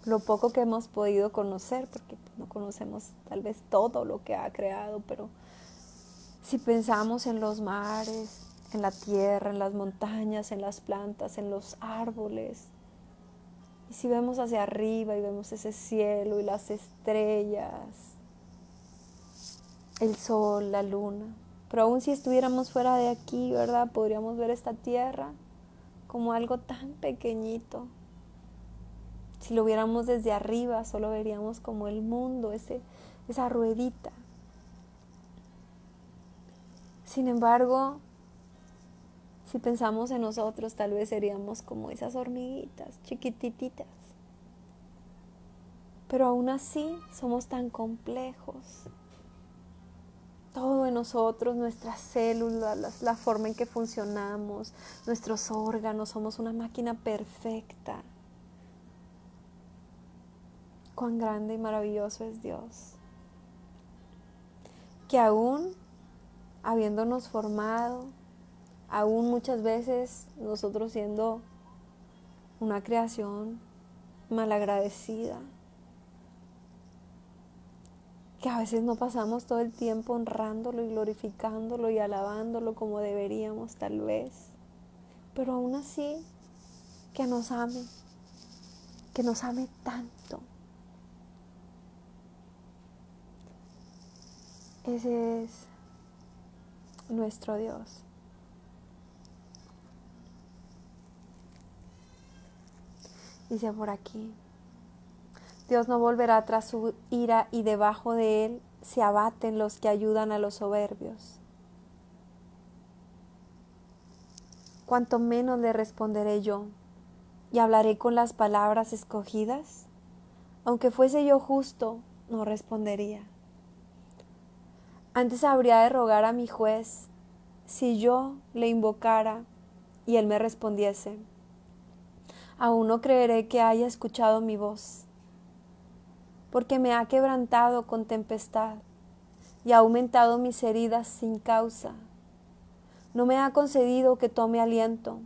lo poco que hemos podido conocer, porque no conocemos tal vez todo lo que ha creado, pero si pensamos en los mares, en la tierra, en las montañas, en las plantas, en los árboles, y si vemos hacia arriba y vemos ese cielo y las estrellas, el sol, la luna, pero aún si estuviéramos fuera de aquí, ¿verdad? Podríamos ver esta tierra como algo tan pequeñito. Si lo viéramos desde arriba, solo veríamos como el mundo, esa ruedita. Sin embargo, si pensamos en nosotros, tal vez seríamos como esas hormiguitas chiquititas. Pero aún así somos tan complejos. Todo en nosotros, nuestras células, la forma en que funcionamos, nuestros órganos, somos una máquina perfecta. Cuán grande y maravilloso es Dios. Que aún habiéndonos formado, aún muchas veces nosotros siendo una creación malagradecida, que a veces no pasamos todo el tiempo honrándolo y glorificándolo y alabándolo como deberíamos tal vez, pero aún así que nos ame tanto. Ese es nuestro Dios. Dice por aquí, Dios no volverá tras su ira y debajo de él se abaten los que ayudan a los soberbios. Cuanto menos le responderé yo y hablaré con las palabras escogidas, aunque fuese yo justo, no respondería. Antes habría de rogar a mi juez si yo le invocara y él me respondiese. Aún no creeré que haya escuchado mi voz, porque me ha quebrantado con tempestad y ha aumentado mis heridas sin causa. No me ha concedido que tome aliento,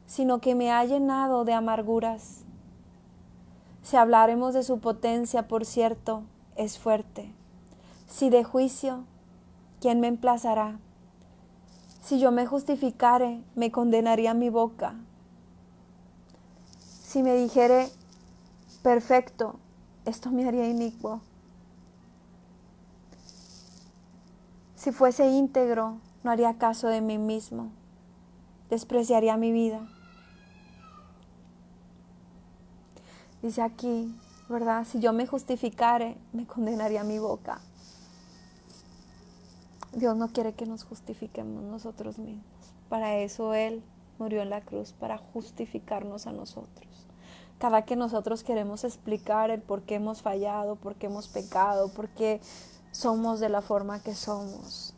sino que me ha llenado de amarguras. Si habláremos de su potencia, por cierto, es fuerte. Si de juicio, ¿quién me emplazará? Si yo me justificare, me condenaría mi boca. Si me dijere, perfecto, esto me haría inicuo. Si fuese íntegro, no haría caso de mí mismo. Despreciaría mi vida. Dice aquí, ¿verdad? Si yo me justificare, me condenaría mi boca. Dios no quiere que nos justifiquemos nosotros mismos. Para eso Él murió en la cruz para justificarnos a nosotros. Cada que nosotros queremos explicar el por qué hemos fallado, por qué hemos pecado, por qué somos de la forma que somos,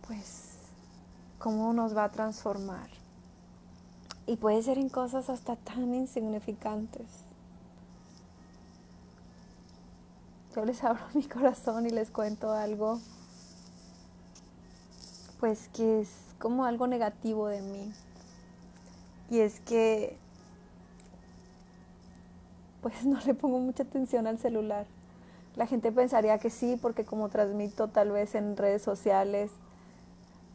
pues, ¿cómo nos va a transformar? Y puede ser en cosas hasta tan insignificantes. Yo les abro mi corazón y les cuento algo, pues que es como algo negativo de mí. Y es que, pues no le pongo mucha atención al celular. La gente pensaría que sí, porque como transmito tal vez en redes sociales,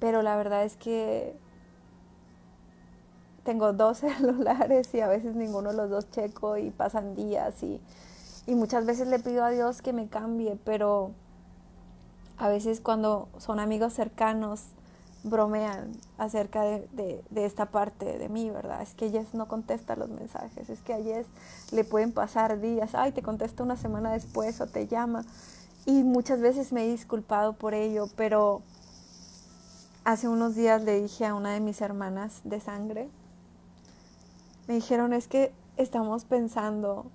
pero la verdad es que tengo 2 celulares y a veces ninguno de los dos checo y pasan días y muchas veces le pido a Dios que me cambie, pero a veces cuando son amigos cercanos bromean acerca de esta parte de mí, ¿verdad? Es que Jess no contesta los mensajes, es que a Jess le pueden pasar días, ay, te contesta una semana después o te llama. Y muchas veces me he disculpado por ello, pero hace unos días le dije a una de mis hermanas de sangre, me dijeron, es que estamos pensando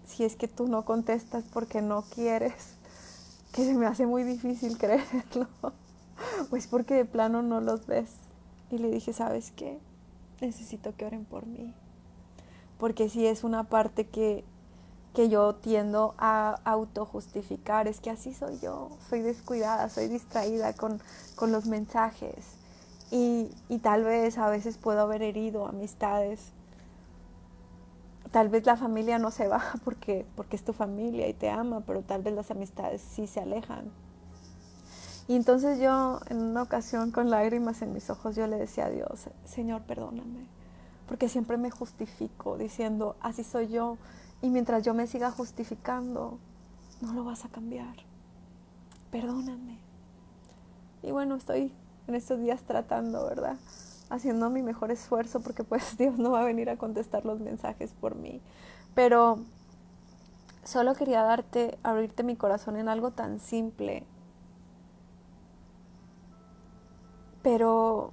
si es que tú no contestas porque no quieres, que se me hace muy difícil creerlo, pues porque de plano no los ves. Y le dije, ¿sabes qué? Necesito que oren por mí, porque sí es una parte que yo tiendo a autojustificar, es que así soy yo, soy descuidada, soy distraída con los mensajes y tal vez a veces puedo haber herido amistades. Tal vez la familia no se va porque es tu familia y te ama, pero tal vez las amistades sí se alejan. Y entonces yo en una ocasión con lágrimas en mis ojos yo le decía a Dios, Señor, perdóname, porque siempre me justifico diciendo, así soy yo, y mientras yo me siga justificando, no lo vas a cambiar. Perdóname. Y bueno, estoy en estos días tratando, ¿verdad? Haciendo mi mejor esfuerzo porque pues Dios no va a venir a contestar los mensajes por mí. Pero solo quería abrirte mi corazón en algo tan simple. Pero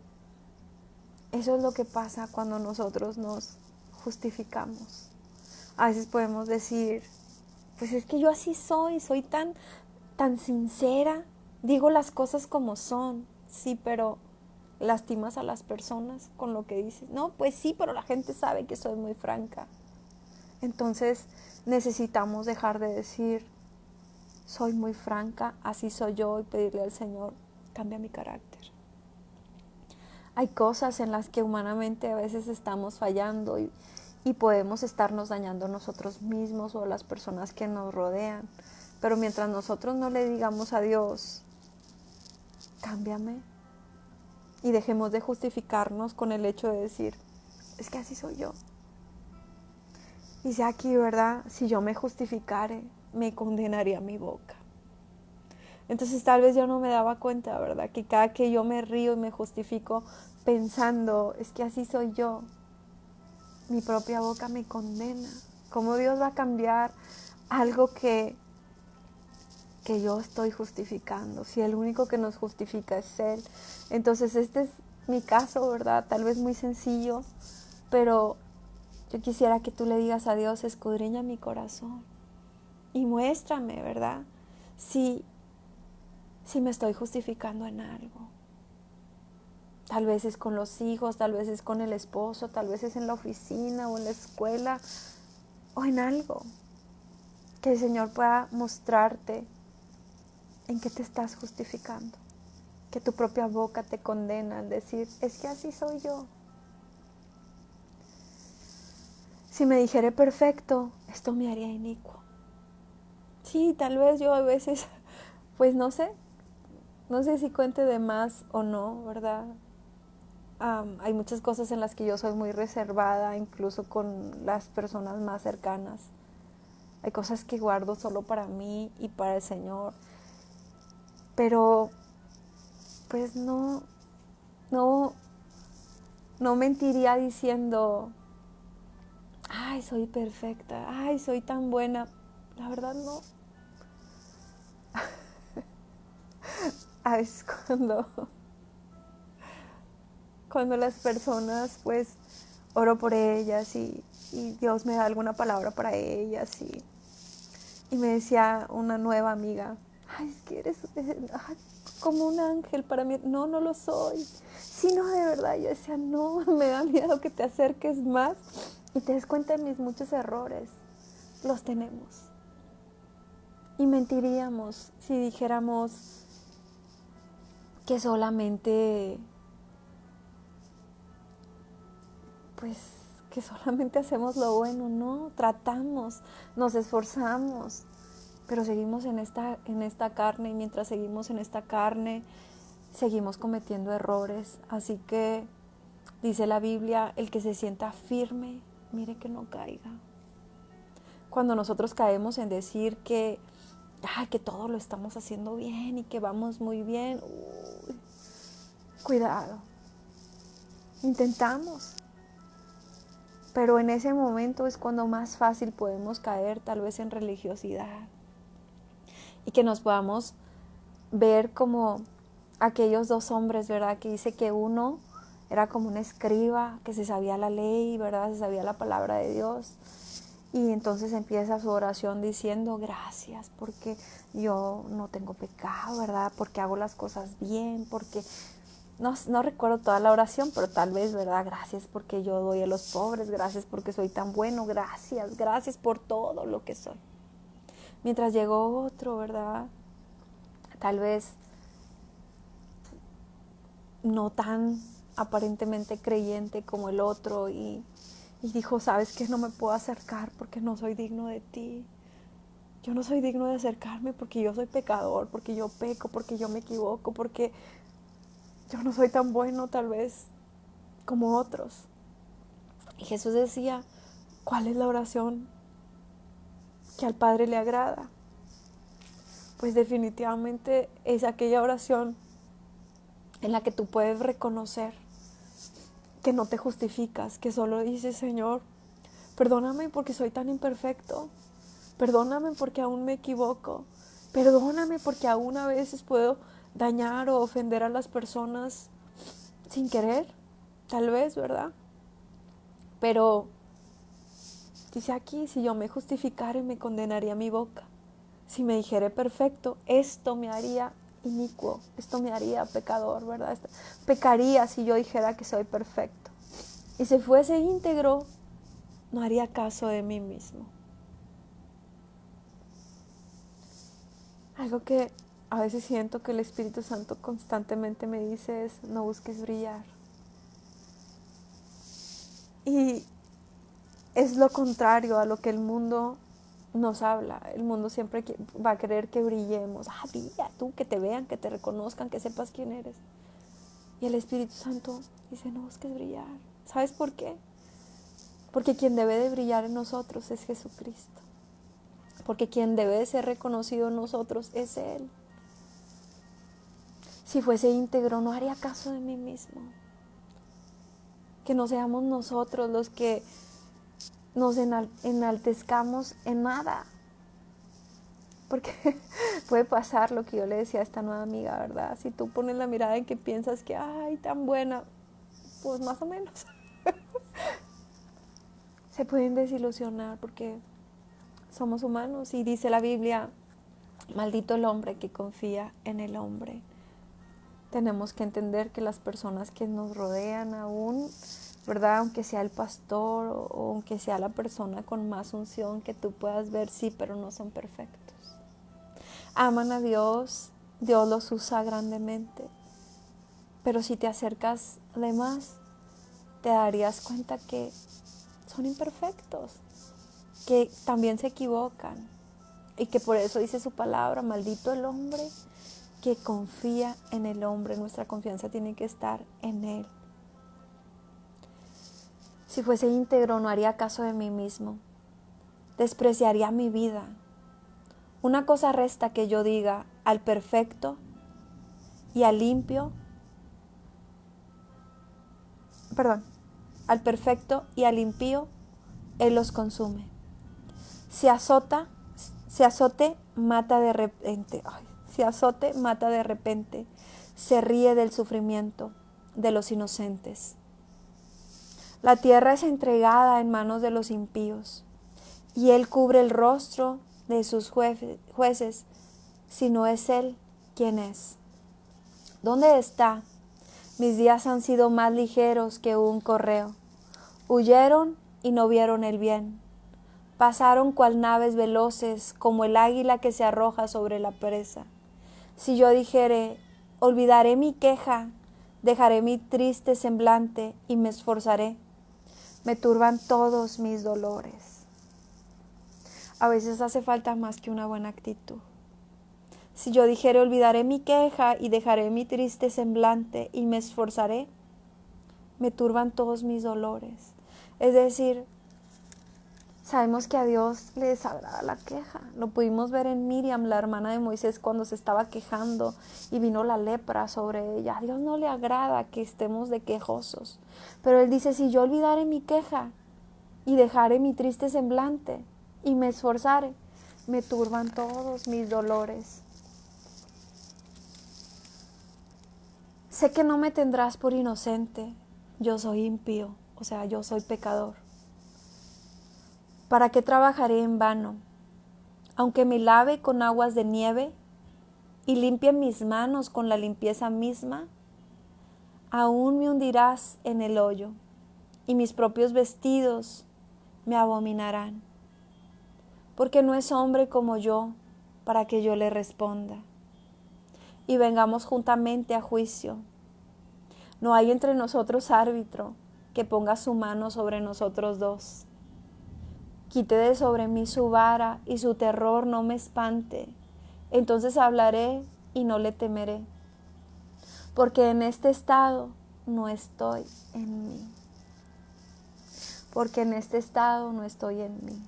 eso es lo que pasa cuando nosotros nos justificamos. A veces podemos decir, pues es que yo así soy tan sincera, digo las cosas como son, sí, pero lastimas a las personas con lo que dices. No, pues sí, pero la gente sabe que soy muy franca. Entonces necesitamos dejar de decir, soy muy franca, así soy yo, y pedirle al Señor, cambia mi carácter. Hay cosas en las que humanamente a veces estamos fallando y podemos estarnos dañando nosotros mismos o las personas que nos rodean. Pero mientras nosotros no le digamos a Dios, cámbiame, y dejemos de justificarnos con el hecho de decir, es que así soy yo. Y si aquí, ¿verdad? Si yo me justificare, me condenaría mi boca. Entonces tal vez yo no me daba cuenta, ¿verdad? Que cada que yo me río y me justifico pensando, es que así soy yo, mi propia boca me condena. ¿Cómo Dios va a cambiar algo que yo estoy justificando? Si el único que nos justifica es Él. Entonces este es mi caso, ¿verdad? Tal vez muy sencillo, pero yo quisiera que tú le digas a Dios, escudriña mi corazón y muéstrame, ¿verdad? Si me estoy justificando en algo. Tal vez es con los hijos, tal vez es con el esposo, tal vez es en la oficina o en la escuela o en algo. Que el Señor pueda mostrarte en qué te estás justificando. Que tu propia boca te condena al decir, es que así soy yo. Si me dijere perfecto, esto me haría inicuo. Sí, tal vez yo a veces, pues no sé si cuente de más o no, ¿verdad? Hay muchas cosas en las que yo soy muy reservada, incluso con las personas más cercanas. Hay cosas que guardo solo para mí y para el Señor. Pero, pues no mentiría diciendo, ay, soy perfecta, ay, soy tan buena. La verdad no. A veces cuando las personas, pues, oro por ellas y Dios me da alguna palabra para ellas y me decía una nueva amiga, ay, es que eres como un ángel para mí. No, no lo soy. Sí, no, de verdad. Yo decía, no, me da miedo que te acerques más y te des cuenta de mis muchos errores. Los tenemos. Y mentiríamos si dijéramos que solamente, pues, que solamente hacemos lo bueno. No, tratamos, nos esforzamos, pero seguimos en esta carne, y mientras seguimos en esta carne, seguimos cometiendo errores. Así que dice la Biblia, el que se sienta firme, mire que no caiga. Cuando nosotros caemos en decir que todo lo estamos haciendo bien y que vamos muy bien, cuidado. Intentamos, pero en ese momento es cuando más fácil podemos caer tal vez en religiosidad y que nos podamos ver como aquellos dos hombres, ¿verdad? Que dice que uno era como un escriba que se sabía la ley, ¿verdad? Se sabía la palabra de Dios. Y entonces empieza su oración diciendo, gracias porque yo no tengo pecado, ¿verdad? Porque hago las cosas bien, porque no recuerdo toda la oración, pero tal vez, ¿verdad? Gracias porque yo doy a los pobres, gracias porque soy tan bueno, gracias por todo lo que soy. Mientras llegó otro, ¿verdad? Tal vez no tan aparentemente creyente como el otro y dijo, ¿sabes qué? No me puedo acercar porque no soy digno de ti. Yo no soy digno de acercarme porque yo soy pecador, porque yo peco, porque yo me equivoco, porque yo no soy tan bueno tal vez como otros. Y Jesús decía, ¿cuál es la oración que al Padre le agrada? Pues definitivamente es aquella oración en la que tú puedes reconocer que no te justificas, que solo dices, Señor, perdóname porque soy tan imperfecto, perdóname porque aún me equivoco, perdóname porque aún a veces puedo dañar o ofender a las personas sin querer, tal vez, ¿verdad? Pero dice aquí, si yo me justificara me condenaría mi boca. Si me dijere perfecto, esto me haría inicuo, esto me haría pecador, ¿verdad? Pecaría si yo dijera que soy perfecto. Y si fuese íntegro, no haría caso de mí mismo. Algo que a veces siento que el Espíritu Santo constantemente me dice es, no busques brillar. Y es lo contrario a lo que el mundo nos habla. El mundo siempre va a querer que brillemos. Brilla tú, que te vean, que te reconozcan, que sepas quién eres. Y el Espíritu Santo dice, no busques brillar. ¿Sabes por qué? Porque quien debe de brillar en nosotros es Jesucristo. Porque quien debe de ser reconocido en nosotros es Él. Si fuese íntegro, no haría caso de mí mismo. Que no seamos nosotros los que nos enaltezcamos en nada. Porque puede pasar lo que yo le decía a esta nueva amiga, ¿verdad? Si tú pones la mirada en que piensas que, tan buena, pues más o menos. Se pueden desilusionar porque somos humanos y dice la Biblia, maldito el hombre que confía en el hombre. Tenemos que entender que las personas que nos rodean aún, ¿verdad? Aunque sea el pastor o aunque sea la persona con más unción que tú puedas ver, sí, pero no son perfectos. Aman a Dios, Dios los usa grandemente, pero si te acercas de más, te darías cuenta que son imperfectos, que también se equivocan y que por eso dice su palabra, maldito el hombre que confía en el hombre. Nuestra confianza tiene que estar en Él. Si fuese íntegro, no haría caso de mí mismo, despreciaría mi vida. Una cosa resta que yo diga al perfecto y al limpio, al perfecto y al impío, Él los consume. Si azote, mata de repente. Se ríe del sufrimiento. de los inocentes. La tierra es entregada en manos de los impíos, y Él cubre el rostro de sus jueces, si no es Él quien es. ¿Dónde está? Mis días han sido más ligeros que un correo. Huyeron y no vieron el bien. Pasaron cual naves veloces, como el águila que se arroja sobre la presa. Si yo dijere, olvidaré mi queja, dejaré mi triste semblante y me esforzaré, me turban todos mis dolores. A veces hace falta más que una buena actitud. Si yo dijere, olvidaré mi queja y dejaré mi triste semblante y me esforzaré, me turban todos mis dolores. Es decir, sabemos que a Dios le desagrada la queja. Lo pudimos ver en Miriam, la hermana de Moisés, cuando se estaba quejando y vino la lepra sobre ella. A Dios no le agrada que estemos de quejosos. Pero Él dice, si yo olvidare mi queja y dejaré mi triste semblante y me esforzare, me turban todos mis dolores. Sé que no me tendrás por inocente. Yo soy impío, o sea, yo soy pecador. ¿Para qué trabajaré en vano? Aunque me lave con aguas de nieve y limpie mis manos con la limpieza misma, aún me hundirás en el hoyo y mis propios vestidos me abominarán. Porque no es hombre como yo para que yo le responda y vengamos juntamente a juicio. No hay entre nosotros árbitro que ponga su mano sobre nosotros dos. Quite de sobre mí su vara y su terror no me espante. Entonces hablaré y no le temeré, porque en este estado no estoy en mí. Porque en este estado no estoy en mí.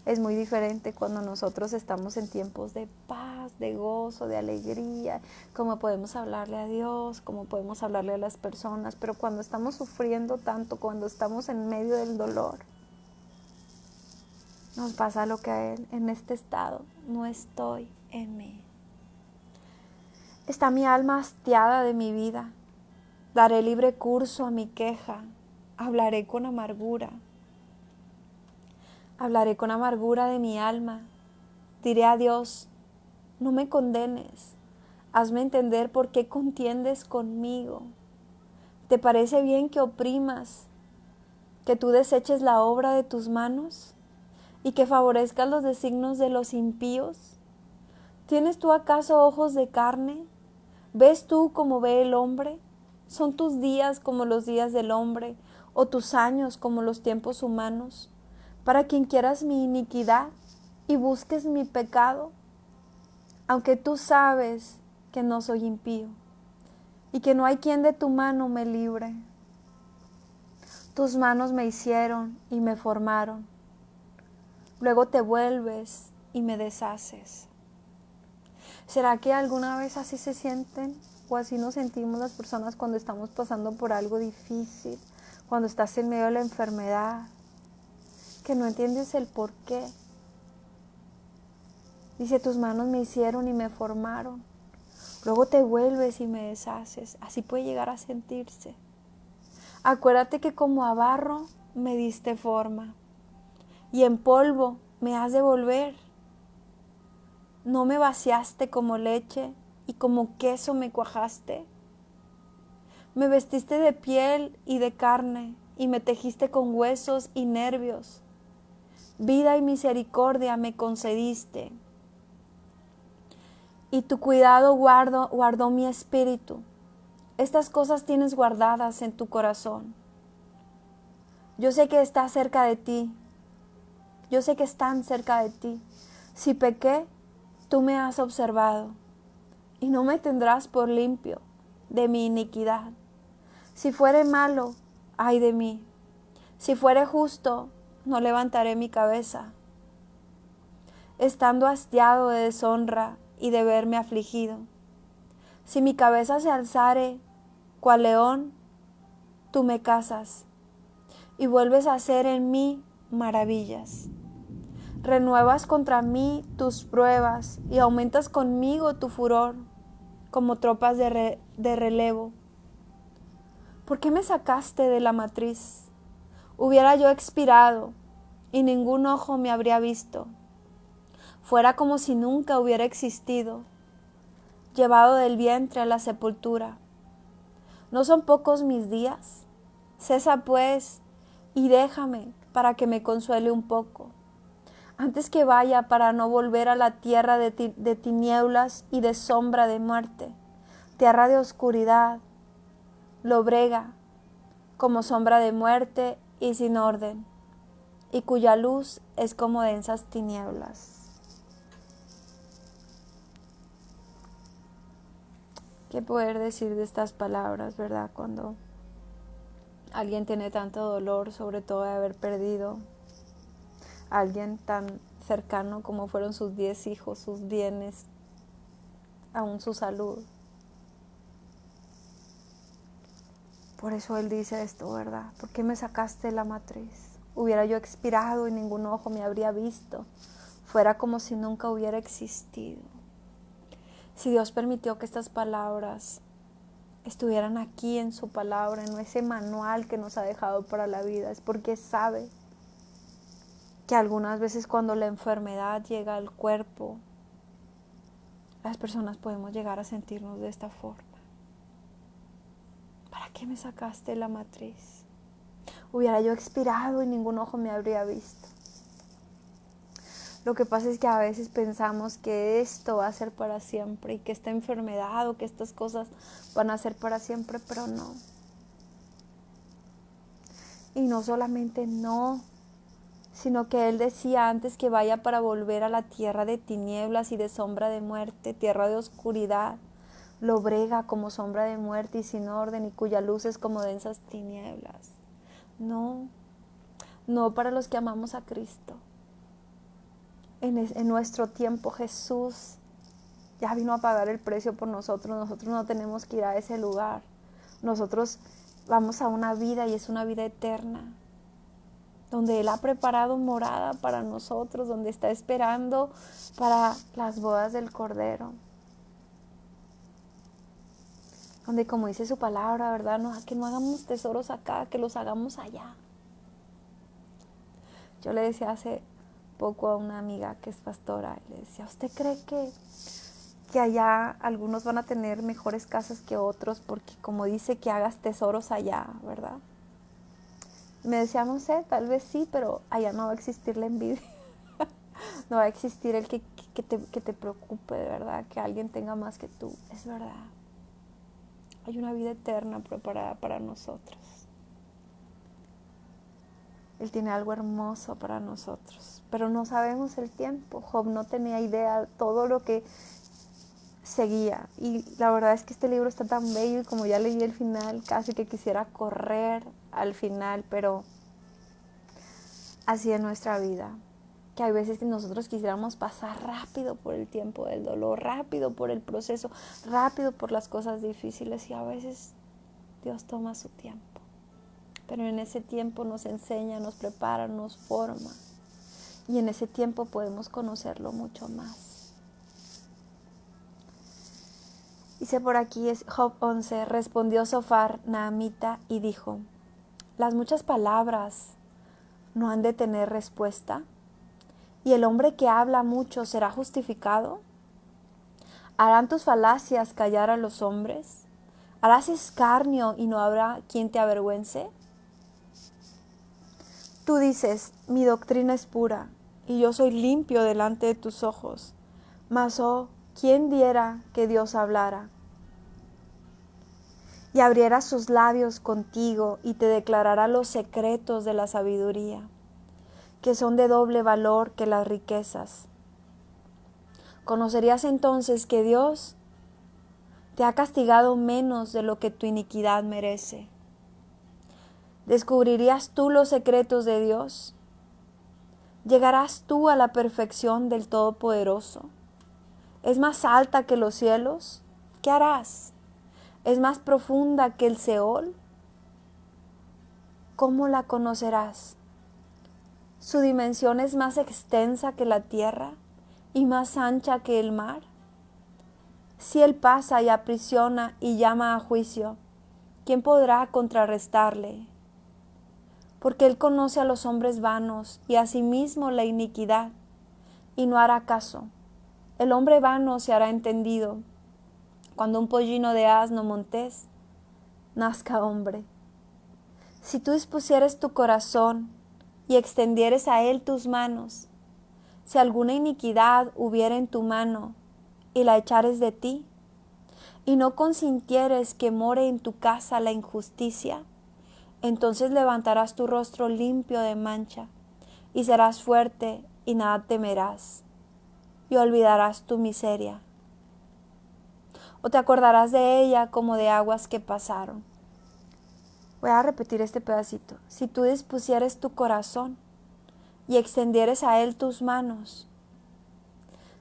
Es muy diferente cuando nosotros estamos en tiempos de paz, de gozo, de alegría, cómo podemos hablarle a Dios, cómo podemos hablarle a las personas, pero cuando estamos sufriendo tanto, cuando estamos en medio del dolor, nos pasa lo que a Él. En este estado no estoy en mí. Está mi alma hastiada de mi vida. Daré libre curso a mi queja. Hablaré con amargura. Hablaré con amargura de mi alma. Diré a Dios, no me condenes. Hazme entender por qué contiendes conmigo. ¿Te parece bien que oprimas, que tú deseches la obra de tus manos y que favorezcas los designios de los impíos? ¿Tienes tú acaso ojos de carne? ¿Ves tú como ve el hombre? ¿Son tus días como los días del hombre, o tus años como los tiempos humanos? Para quien quieras mi iniquidad y busques mi pecado, aunque tú sabes que no soy impío y que no hay quien de tu mano me libre. Tus manos me hicieron y me formaron. Luego te vuelves y me deshaces. ¿Será que alguna vez así se sienten o así nos sentimos las personas cuando estamos pasando por algo difícil, cuando estás en medio de la enfermedad, que no entiendes el por qué? Dice, tus manos me hicieron y me formaron. Luego te vuelves y me deshaces. Así puede llegar a sentirse. Acuérdate que como a barro me diste forma y en polvo me has de volver. No me vaciaste como leche y como queso me cuajaste. Me vestiste de piel y de carne y me tejiste con huesos y nervios. Vida y misericordia me concediste. Y tu cuidado guardó mi espíritu. Estas cosas tienes guardadas en tu corazón. Yo sé que está cerca de ti. Yo sé que están cerca de ti. Si pequé, tú me has observado y no me tendrás por limpio de mi iniquidad. Si fuere malo, ay de mí. Si fuere justo, no levantaré mi cabeza. Estando hastiado de deshonra y de verme afligido, si mi cabeza se alzare cual león, tú me cazas y vuelves a hacer en mí maravillas. Renuevas contra mí tus pruebas y aumentas conmigo tu furor. como tropas de relevo. ¿Por qué me sacaste de la matriz? Hubiera yo expirado y ningún ojo me habría visto. Fuera como si nunca hubiera existido, llevado del vientre a la sepultura. ¿No son pocos mis días? Cesa pues y déjame para que me consuele un poco, antes que vaya para no volver a la tierra de tinieblas y de sombra de muerte, tierra de oscuridad, lobrega, como sombra de muerte y sin orden, y cuya luz es como densas tinieblas. ¿Qué poder decir de estas palabras, verdad? Cuando alguien tiene tanto dolor, sobre todo de haber perdido a alguien tan cercano como fueron sus 10 hijos, sus bienes, aún su salud. Por eso él dice esto, ¿verdad? ¿Por qué me sacaste de la matriz? Hubiera yo expirado y ningún ojo me habría visto. Fuera como si nunca hubiera existido. Si Dios permitió que estas palabras estuvieran aquí en su palabra, en ese manual que nos ha dejado para la vida, es porque sabe que algunas veces cuando la enfermedad llega al cuerpo, las personas podemos llegar a sentirnos de esta forma. ¿Para qué me sacaste de la matriz? Hubiera yo expirado y ningún ojo me habría visto. Lo que pasa es que a veces pensamos que esto va a ser para siempre y que esta enfermedad o que estas cosas van a ser para siempre, pero no. Y no solamente no, sino que Él decía antes que vaya para volver a la tierra de tinieblas y de sombra de muerte, tierra de oscuridad, lobrega como sombra de muerte y sin orden, y cuya luz es como densas tinieblas. No, no para los que amamos a Cristo. En nuestro tiempo Jesús ya vino a pagar el precio por nosotros. Nosotros no tenemos que ir a ese lugar. Nosotros vamos a una vida y es una vida eterna, donde Él ha preparado morada para nosotros, donde está esperando para las bodas del Cordero. Donde, como dice su palabra, ¿verdad? No, que no hagamos tesoros acá, que los hagamos allá. Yo le decía hace poco a una amiga que es pastora, y le decía, ¿usted cree que allá algunos van a tener mejores casas que otros? Porque como dice que hagas tesoros allá, ¿verdad? Y me decía, no sé, tal vez sí, pero allá no va a existir la envidia. No va a existir el que te preocupe, de verdad, que alguien tenga más que tú. Es verdad. Hay una vida eterna preparada para nosotros. Él tiene algo hermoso para nosotros, pero no sabemos el tiempo. Job no tenía idea de todo lo que seguía. Y la verdad es que este libro está tan bello y como ya leí el final, casi que quisiera correr al final, pero así es nuestra vida. Que hay veces que nosotros quisiéramos pasar rápido por el tiempo del dolor, rápido por el proceso, rápido por las cosas difíciles, y a veces Dios toma su tiempo. Pero en ese tiempo nos enseña, nos prepara, nos forma. Y en ese tiempo podemos conocerlo mucho más. Dice por aquí, es Job 11, respondió Sofar, Naamita, y dijo, las muchas palabras no han de tener respuesta, y el hombre que habla mucho será justificado. ¿Harán tus falacias callar a los hombres? ¿Harás escarnio y no habrá quien te avergüence? Tú dices, mi doctrina es pura, y yo soy limpio delante de tus ojos. Mas, oh, ¿quién diera que Dios hablara? Y abriera sus labios contigo, y te declarará los secretos de la sabiduría, que son de doble valor que las riquezas. Conocerías entonces que Dios te ha castigado menos de lo que tu iniquidad merece. ¿Descubrirías tú los secretos de Dios? ¿Llegarás tú a la perfección del Todopoderoso? ¿Es más alta que los cielos? ¿Qué harás? ¿Es más profunda que el Seol? ¿Cómo la conocerás? ¿Su dimensión es más extensa que la tierra y más ancha que el mar? Si Él pasa y aprisiona y llama a juicio, ¿quién podrá contrarrestarle? Porque Él conoce a los hombres vanos y asimismo la iniquidad, y no hará caso. El hombre vano se hará entendido. Cuando un pollino de asno montés, nazca hombre. Si tú dispusieres tu corazón y extendieres a Él tus manos, si alguna iniquidad hubiera en tu mano y la echares de ti, y no consintieres que more en tu casa la injusticia, entonces levantarás tu rostro limpio de mancha, y serás fuerte y nada temerás, y olvidarás tu miseria. O te acordarás de ella como de aguas que pasaron. Voy a repetir este pedacito. Si tú dispusieres tu corazón y extendieres a Él tus manos,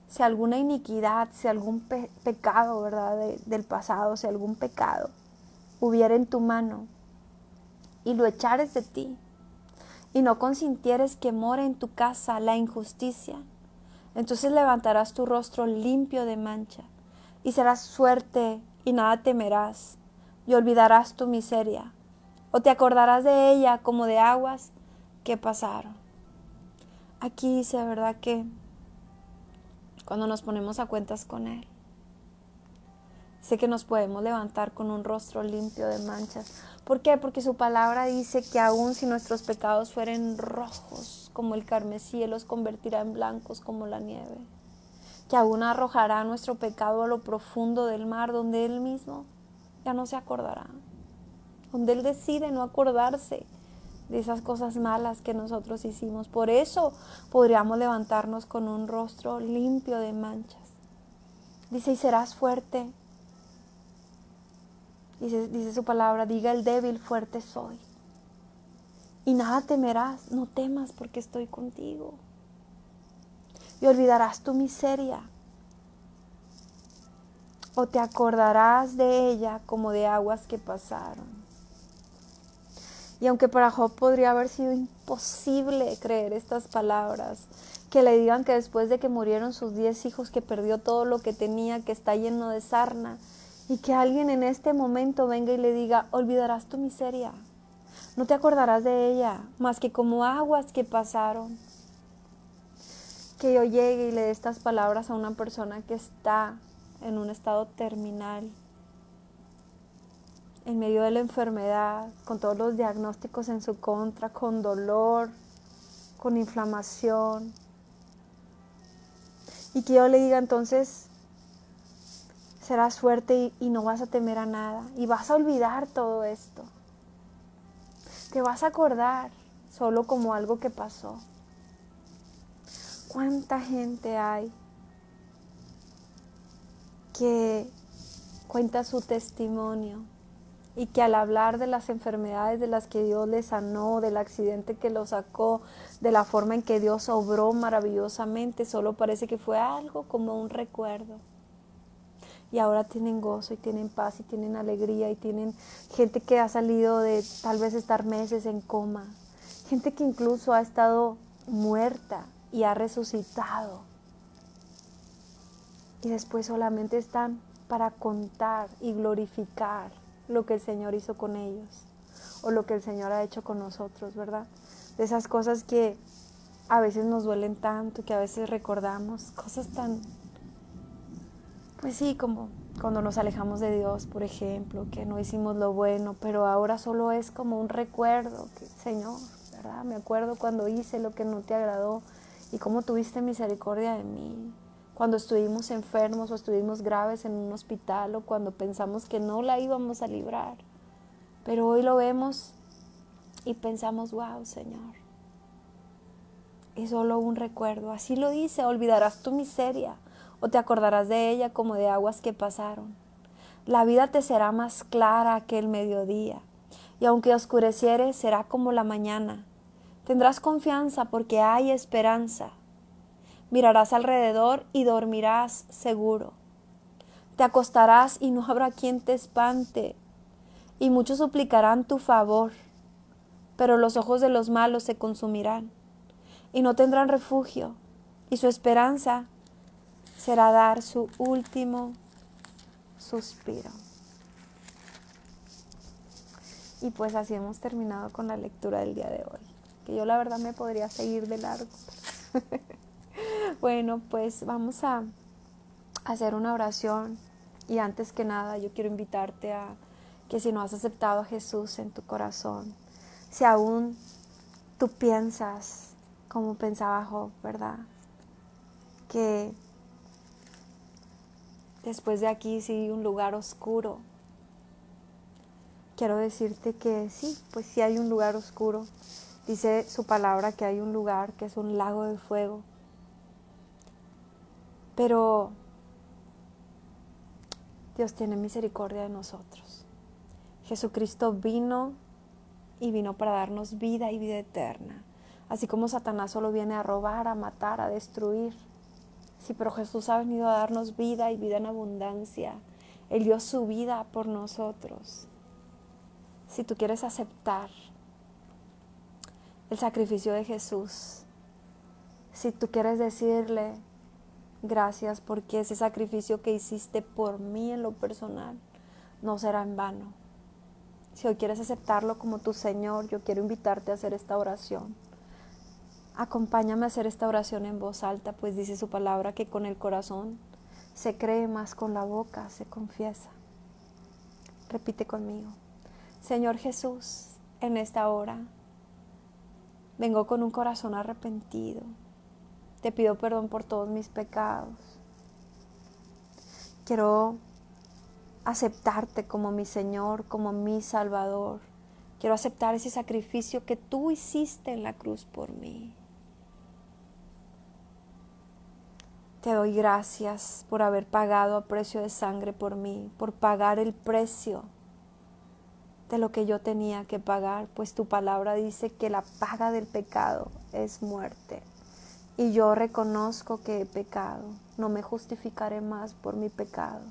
si alguna iniquidad, si algún pecado, ¿verdad? Del pasado, si algún pecado hubiera en tu mano y lo echares de ti y no consintieres que more en tu casa la injusticia, entonces levantarás tu rostro limpio de mancha y serás fuerte y nada temerás y olvidarás tu miseria o te acordarás de ella como de aguas que pasaron. Aquí dice, ¿verdad?, que cuando nos ponemos a cuentas con Él, sé que nos podemos levantar con un rostro limpio de manchas. ¿Por qué? Porque su palabra dice que aun si nuestros pecados fueren rojos como el carmesí, Él los convertirá en blancos como la nieve. Que aún arrojará nuestro pecado a lo profundo del mar, donde Él mismo ya no se acordará. Donde Él decide no acordarse de esas cosas malas que nosotros hicimos. Por eso podríamos levantarnos con un rostro limpio de manchas. Dice, y serás fuerte. Dice su palabra, diga el débil, fuerte soy. Y nada temerás, no temas porque estoy contigo. Y olvidarás tu miseria. O te acordarás de ella como de aguas que pasaron. Y aunque para Job podría haber sido imposible creer estas palabras, que le digan que después de que murieron sus 10 hijos, que perdió todo lo que tenía, que está lleno de sarna, y que alguien en este momento venga y le diga, olvidarás tu miseria, no te acordarás de ella, más que como aguas que pasaron. Que yo llegue y le dé estas palabras a una persona que está en un estado terminal, en medio de la enfermedad, con todos los diagnósticos en su contra, con dolor, con inflamación. Y que yo le diga, entonces, serás fuerte y no vas a temer a nada. Y vas a olvidar todo esto. Te vas a acordar solo como algo que pasó. ¿Cuánta gente hay que cuenta su testimonio? Y que al hablar de las enfermedades de las que Dios les sanó, del accidente que lo sacó, de la forma en que Dios obró maravillosamente, solo parece que fue algo como un recuerdo. Y ahora tienen gozo y tienen paz y tienen alegría y tienen gente que ha salido de tal vez estar meses en coma. Gente que incluso ha estado muerta y ha resucitado. Y después solamente están para contar y glorificar lo que el Señor hizo con ellos o lo que el Señor ha hecho con nosotros, ¿verdad? De esas cosas que a veces nos duelen tanto, que a veces recordamos, cosas tan, pues sí, como cuando nos alejamos de Dios, por ejemplo, que no hicimos lo bueno, pero ahora solo es como un recuerdo, que Señor, ¿verdad? Me acuerdo cuando hice lo que no te agradó y cómo tuviste misericordia de mí. Cuando estuvimos enfermos o estuvimos graves en un hospital o cuando pensamos que no la íbamos a librar. Pero hoy lo vemos y pensamos, wow, Señor, es solo un recuerdo. Así lo dice, olvidarás tu miseria o te acordarás de ella como de aguas que pasaron. La vida te será más clara que el mediodía y aunque oscureciere será como la mañana. Tendrás confianza porque hay esperanza. Mirarás alrededor y dormirás seguro. Te acostarás y no habrá quien te espante, y muchos suplicarán tu favor, pero los ojos de los malos se consumirán, y no tendrán refugio, y su esperanza será dar su último suspiro. Y pues así hemos terminado con la lectura del día de hoy, que yo la verdad me podría seguir de largo. Bueno, pues vamos a hacer una oración, y antes que nada yo quiero invitarte a que si no has aceptado a Jesús en tu corazón, si aún tú piensas como pensaba Job, ¿verdad? Que después de aquí sí hay un lugar oscuro. Quiero decirte que sí, pues sí hay un lugar oscuro. Dice su palabra que hay un lugar que es un lago de fuego. Pero Dios tiene misericordia de nosotros. Jesucristo vino y vino para darnos vida y vida eterna. Así como Satanás solo viene a robar, a matar, a destruir. Sí, pero Jesús ha venido a darnos vida y vida en abundancia. Él dio su vida por nosotros. Si tú quieres aceptar el sacrificio de Jesús, si tú quieres decirle gracias porque ese sacrificio que hiciste por mí en lo personal no será en vano. Si hoy quieres aceptarlo como tu Señor, yo quiero invitarte a hacer esta oración. Acompáñame a hacer esta oración en voz alta, pues dice su palabra que con el corazón se cree, más con la boca se confiesa. Repite conmigo. Señor Jesús, en esta hora vengo con un corazón arrepentido. Te pido perdón por todos mis pecados. Quiero aceptarte como mi Señor, como mi Salvador. Quiero aceptar ese sacrificio que tú hiciste en la cruz por mí. Te doy gracias por haber pagado a precio de sangre por mí, por pagar el precio de lo que yo tenía que pagar, pues tu palabra dice que la paga del pecado es muerte. Y yo reconozco que he pecado, no me justificaré más por mi pecado.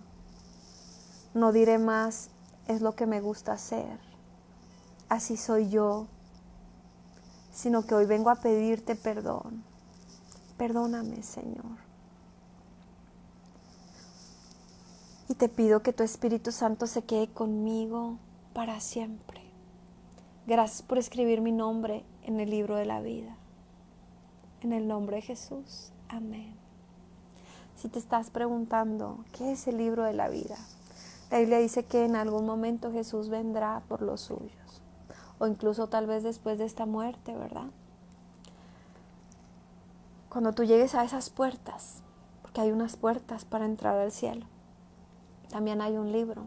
No diré más, es lo que me gusta hacer, así soy yo, sino que hoy vengo a pedirte perdón. Perdóname, Señor. Y te pido que tu Espíritu Santo se quede conmigo para siempre. Gracias por escribir mi nombre en el libro de la vida. En el nombre de Jesús. Amén. Si te estás preguntando, ¿qué es el libro de la vida? La Biblia dice que en algún momento Jesús vendrá por los suyos. O incluso tal vez después de esta muerte, ¿verdad? Cuando tú llegues a esas puertas, porque hay unas puertas para entrar al cielo, también hay un libro.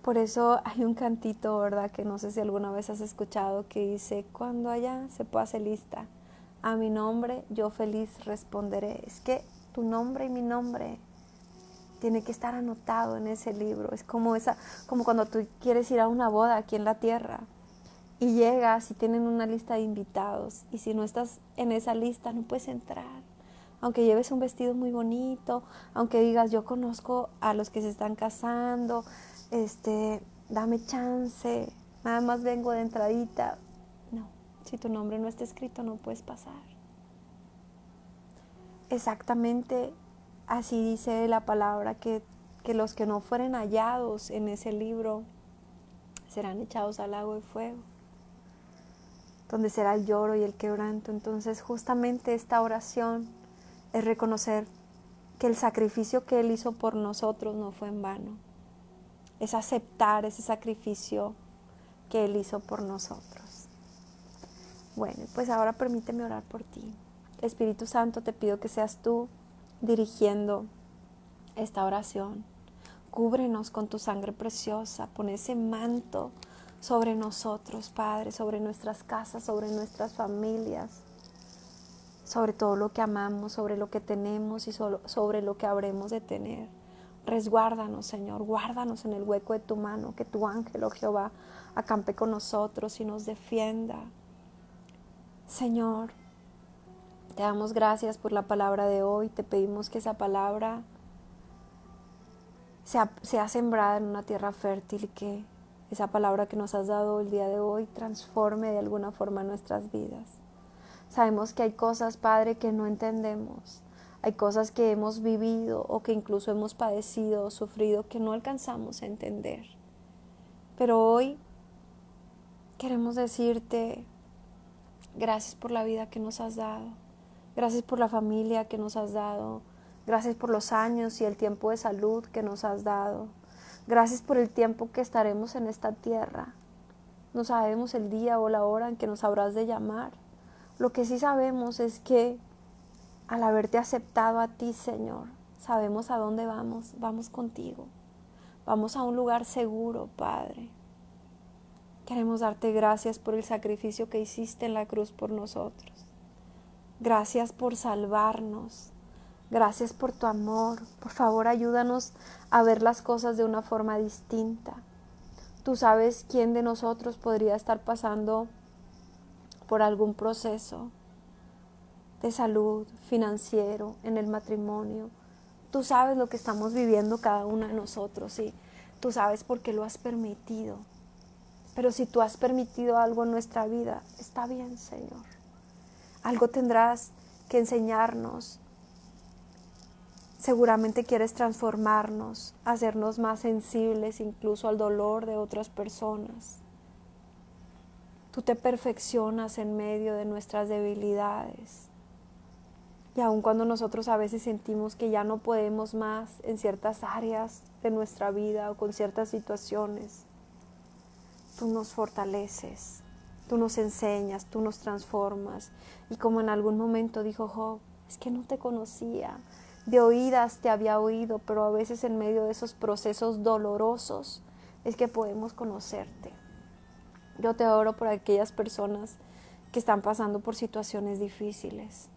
Por eso hay un cantito, ¿verdad? Que no sé si alguna vez has escuchado, que dice, cuando allá se pase lista, a mi nombre yo feliz responderé. Es que tu nombre y mi nombre tiene que estar anotado en ese libro. Es como cuando tú quieres ir a una boda aquí en la tierra y llegas y tienen una lista de invitados, y si no estás en esa lista no puedes entrar. Aunque lleves un vestido muy bonito, aunque digas yo conozco a los que se están casando, dame chance, nada más vengo de entradita. No, si tu nombre no está escrito no puedes pasar. Exactamente así dice la palabra, que los que no fueren hallados en ese libro serán echados al lago de fuego, donde será el lloro y el quebranto. Entonces justamente esta oración es reconocer que el sacrificio que Él hizo por nosotros no fue en vano. Es aceptar ese sacrificio que Él hizo por nosotros. Bueno, pues ahora permíteme orar por ti. Espíritu Santo, te pido que seas tú dirigiendo esta oración. Cúbrenos con tu sangre preciosa, pon ese manto sobre nosotros, Padre, sobre nuestras casas, sobre nuestras familias, sobre todo lo que amamos, sobre lo que tenemos y sobre lo que habremos de tener. Resguárdanos, Señor, guárdanos en el hueco de tu mano, que tu ángel, oh Jehová, acampe con nosotros y nos defienda. Señor, te damos gracias por la palabra de hoy, te pedimos que esa palabra sea sembrada en una tierra fértil, y que esa palabra que nos has dado el día de hoy transforme de alguna forma nuestras vidas. Sabemos que hay cosas, Padre, que no entendemos. Hay cosas que hemos vivido o que incluso hemos padecido o sufrido que no alcanzamos a entender. Pero hoy queremos decirte gracias por la vida que nos has dado. Gracias por la familia que nos has dado. Gracias por los años y el tiempo de salud que nos has dado. Gracias por el tiempo que estaremos en esta tierra. No sabemos el día o la hora en que nos habrás de llamar. Lo que sí sabemos es que al haberte aceptado a ti, Señor, sabemos a dónde vamos. Vamos contigo. Vamos a un lugar seguro, Padre. Queremos darte gracias por el sacrificio que hiciste en la cruz por nosotros. Gracias por salvarnos. Gracias por tu amor. Por favor, ayúdanos a ver las cosas de una forma distinta. Tú sabes quién de nosotros podría estar pasando por algún proceso de salud, financiero, en el matrimonio. Tú sabes lo que estamos viviendo cada uno de nosotros y tú sabes por qué lo has permitido. Pero si tú has permitido algo en nuestra vida, está bien, Señor. Algo tendrás que enseñarnos. Seguramente quieres transformarnos, hacernos más sensibles incluso al dolor de otras personas. Tú te perfeccionas en medio de nuestras debilidades. Y aun cuando nosotros a veces sentimos que ya no podemos más en ciertas áreas de nuestra vida o con ciertas situaciones, tú nos fortaleces, tú nos enseñas, tú nos transformas. Y como en algún momento dijo Job, es que no te conocía. De oídas te había oído, pero a veces en medio de esos procesos dolorosos es que podemos conocerte. Yo te oro por aquellas personas que están pasando por situaciones difíciles.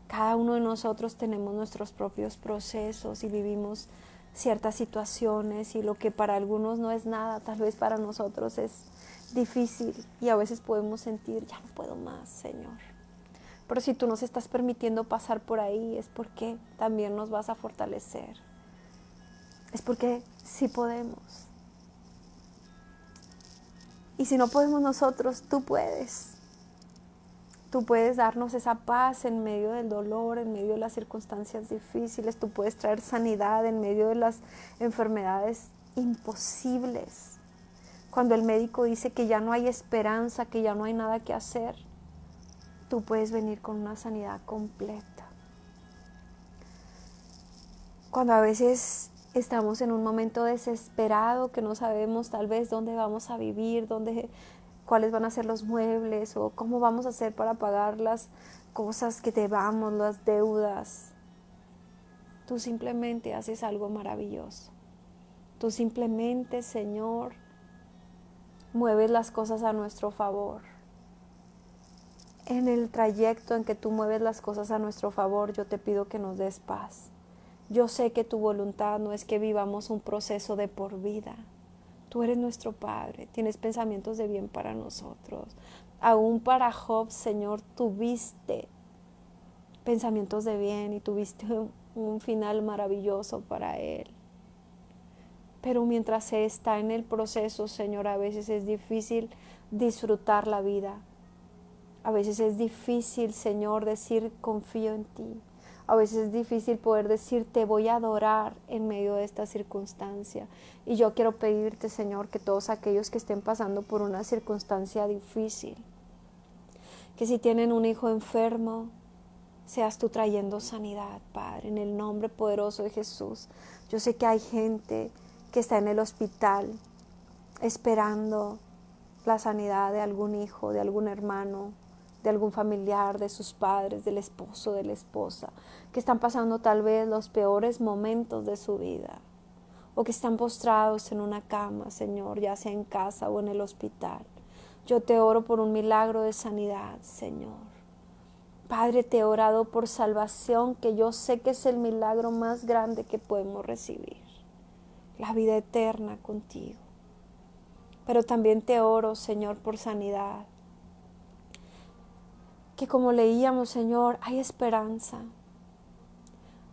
Cada uno de nosotros tenemos nuestros propios procesos y vivimos ciertas situaciones y lo que para algunos no es nada, tal vez para nosotros es difícil y a veces podemos sentir, ya no puedo más, Señor. Pero si tú nos estás permitiendo pasar por ahí es porque también nos vas a fortalecer. Es porque sí podemos. Y si no podemos nosotros, tú puedes. Tú puedes darnos esa paz en medio del dolor, en medio de las circunstancias difíciles. Tú puedes traer sanidad en medio de las enfermedades imposibles. Cuando el médico dice que ya no hay esperanza, que ya no hay nada que hacer, tú puedes venir con una sanidad completa. Cuando a veces estamos en un momento desesperado, que no sabemos tal vez dónde vamos a vivir, cuáles van a ser los muebles o cómo vamos a hacer para pagar las cosas que debamos, las deudas, tú simplemente haces algo maravilloso. Tú simplemente, Señor, mueves las cosas a nuestro favor. En el trayecto en que tú mueves las cosas a nuestro favor, yo te pido que nos des paz. Yo sé que tu voluntad no es que vivamos un proceso de por vida. Tú eres nuestro Padre, tienes pensamientos de bien para nosotros. Aún para Job, Señor, tuviste pensamientos de bien y tuviste un final maravilloso para él. Pero mientras se está en el proceso, Señor, a veces es difícil disfrutar la vida. A veces es difícil, Señor, decir confío en ti. A veces es difícil poder decir te voy a adorar en medio de esta circunstancia. Y yo quiero pedirte, Señor, que todos aquellos que estén pasando por una circunstancia difícil, que si tienen un hijo enfermo, seas tú trayendo sanidad, Padre, en el nombre poderoso de Jesús. Yo sé que hay gente que está en el hospital esperando la sanidad de algún hijo, de algún hermano, de algún familiar, de sus padres, del esposo, de la esposa, que están pasando tal vez los peores momentos de su vida, o que están postrados en una cama, Señor, ya sea en casa o en el hospital. Yo te oro por un milagro de sanidad, Señor. Padre, te he orado por salvación, que yo sé que es el milagro más grande que podemos recibir, la vida eterna contigo. Pero también te oro, Señor, por sanidad, que como leíamos, Señor, hay esperanza.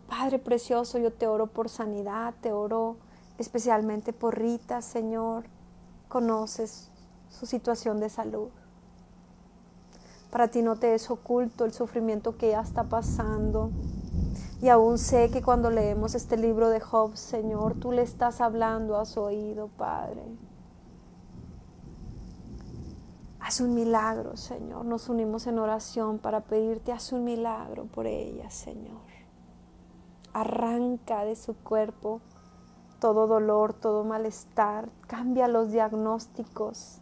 Padre precioso, yo te oro por sanidad, te oro especialmente por Rita, Señor. Conoces su situación de salud. Para ti no te es oculto el sufrimiento que ella está pasando. Y aún sé que cuando leemos este libro de Job, Señor, tú le estás hablando a su oído, Padre. Haz un milagro, Señor. Nos unimos en oración para pedirte, haz un milagro por ella, Señor. Arranca de su cuerpo todo dolor, todo malestar. Cambia los diagnósticos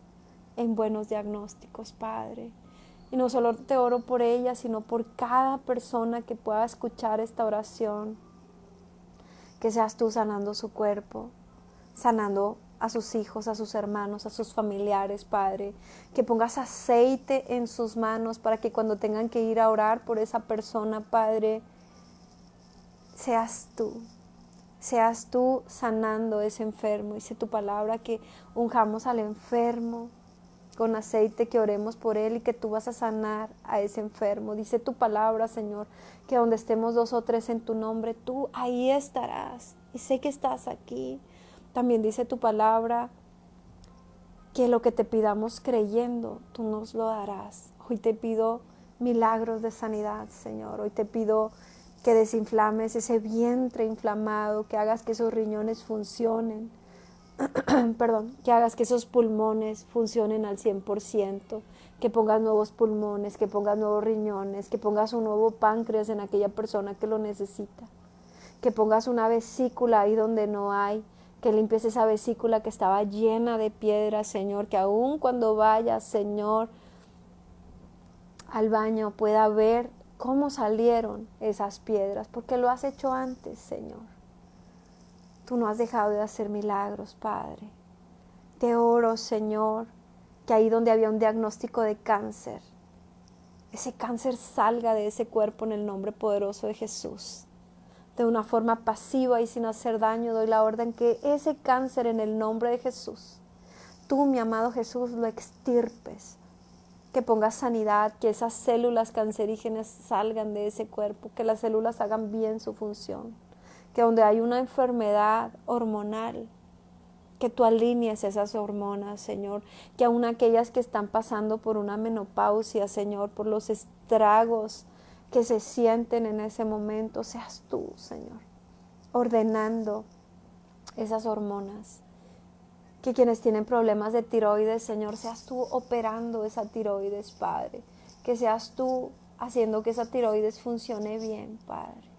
en buenos diagnósticos, Padre. Y no solo te oro por ella, sino por cada persona que pueda escuchar esta oración. Que seas tú sanando su cuerpo, sanando a sus hijos, a sus hermanos, a sus familiares, Padre. Que pongas aceite en sus manos para que cuando tengan que ir a orar por esa persona, Padre, seas tú sanando a ese enfermo. Dice tu palabra que unjamos al enfermo con aceite, que oremos por él y que tú vas a sanar a ese enfermo. Dice tu palabra, Señor, que donde estemos 2 o 3 en tu nombre, tú ahí estarás. Y sé que estás aquí. También dice tu palabra que lo que te pidamos creyendo, tú nos lo darás. Hoy te pido milagros de sanidad, Señor. Hoy te pido que desinflames ese vientre inflamado, que hagas que esos riñones funcionen, perdón, que hagas que esos pulmones funcionen al 100%, que pongas nuevos pulmones, que pongas nuevos riñones, que pongas un nuevo páncreas en aquella persona que lo necesita, que pongas una vesícula ahí donde no hay, que limpies esa vesícula que estaba llena de piedras, Señor, que aún cuando vayas, Señor, al baño pueda ver cómo salieron esas piedras, porque lo has hecho antes, Señor. Tú no has dejado de hacer milagros, Padre. Te oro, Señor, que ahí donde había un diagnóstico de cáncer, ese cáncer salga de ese cuerpo en el nombre poderoso de Jesús. De una forma pasiva y sin hacer daño, doy la orden que ese cáncer en el nombre de Jesús, tú, mi amado Jesús, lo extirpes. Que pongas sanidad, que esas células cancerígenas salgan de ese cuerpo, que las células hagan bien su función. Que donde hay una enfermedad hormonal, que tú alinees esas hormonas, Señor. Que aún aquellas que están pasando por una menopausia, Señor, por los estragos que se sienten en ese momento, seas tú, Señor, ordenando esas hormonas. Que quienes tienen problemas de tiroides, Señor, seas tú operando esa tiroides, Padre. Que seas tú haciendo que esa tiroides funcione bien, Padre.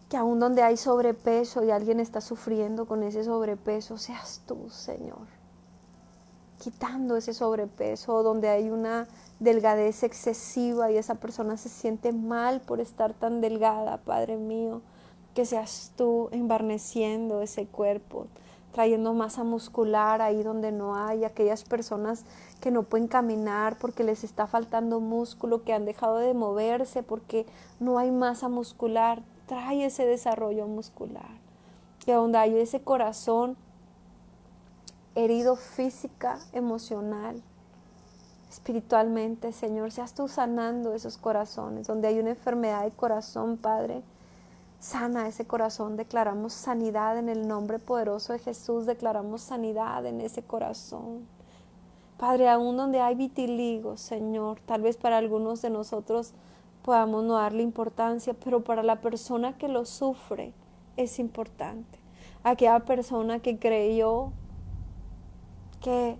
Que aún donde hay sobrepeso y alguien está sufriendo con ese sobrepeso, seas tú, Señor, quitando ese sobrepeso, donde hay una delgadez excesiva y esa persona se siente mal por estar tan delgada, Padre mío, que seas tú embarneciendo ese cuerpo, trayendo masa muscular ahí donde no hay, aquellas personas que no pueden caminar porque les está faltando músculo, que han dejado de moverse porque no hay masa muscular, trae ese desarrollo muscular, que donde hay ese corazón herido física, emocional, espiritualmente, Señor, seas tú sanando esos corazones, donde hay una enfermedad de corazón, Padre, sana ese corazón, declaramos sanidad en el nombre poderoso de Jesús, declaramos sanidad en ese corazón. Padre, aún donde hay vitiligo, Señor, tal vez para algunos de nosotros podamos no darle importancia, pero para la persona que lo sufre es importante. Aquella persona que creyó que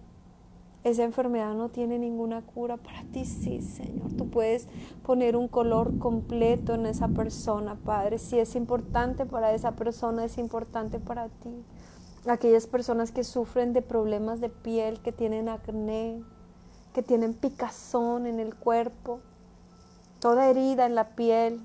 esa enfermedad no tiene ninguna cura, para ti sí, Señor. Tú puedes poner un color completo en esa persona, Padre. Si es importante para esa persona, es importante para ti. Aquellas personas que sufren de problemas de piel, que tienen acné, que tienen picazón en el cuerpo, toda herida en la piel,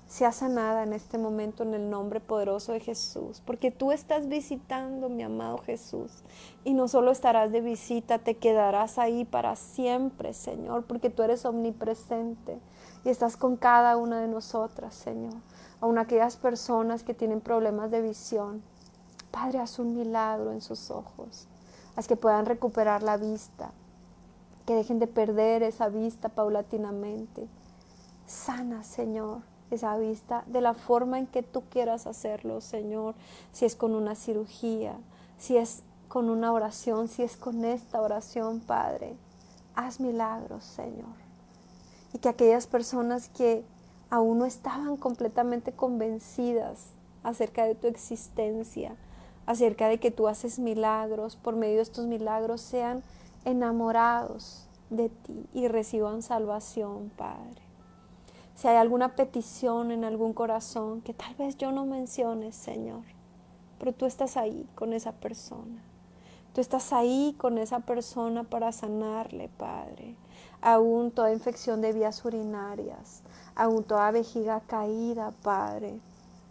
sea sanada en este momento en el nombre poderoso de Jesús, porque tú estás visitando, mi amado Jesús, y no solo estarás de visita, te quedarás ahí para siempre, Señor, porque tú eres omnipresente y estás con cada una de nosotras, Señor. Aún aquellas personas que tienen problemas de visión, Padre, haz un milagro en sus ojos, haz que puedan recuperar la vista, que dejen de perder esa vista paulatinamente. Sana, Señor, esa vista de la forma en que tú quieras hacerlo, Señor. Si es con una cirugía, si es con una oración, si es con esta oración, Padre, haz milagros, Señor. Y que aquellas personas que aún no estaban completamente convencidas acerca de tu existencia, acerca de que tú haces milagros, por medio de estos milagros sean enamorados de ti y reciban salvación, Padre. Si hay alguna petición en algún corazón que tal vez yo no mencione, Señor, pero tú estás ahí con esa persona. Tú estás ahí con esa persona para sanarle, Padre. Aún toda infección de vías urinarias, aún toda vejiga caída, Padre.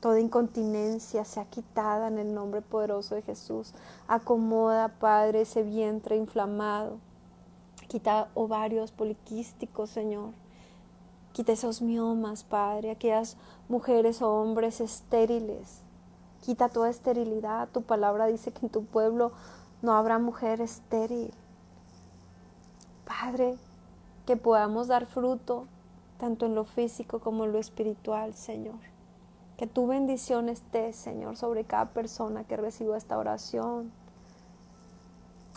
Toda incontinencia sea quitada en el nombre poderoso de Jesús. Acomoda, Padre, ese vientre inflamado. Quita ovarios poliquísticos, Señor. Quita esos miomas, Padre. Aquellas mujeres o hombres estériles. Quita toda esterilidad. Tu palabra dice que en tu pueblo no habrá mujer estéril. Padre, que podamos dar fruto tanto en lo físico como en lo espiritual, Señor. Que tu bendición esté, Señor, sobre cada persona que reciba esta oración,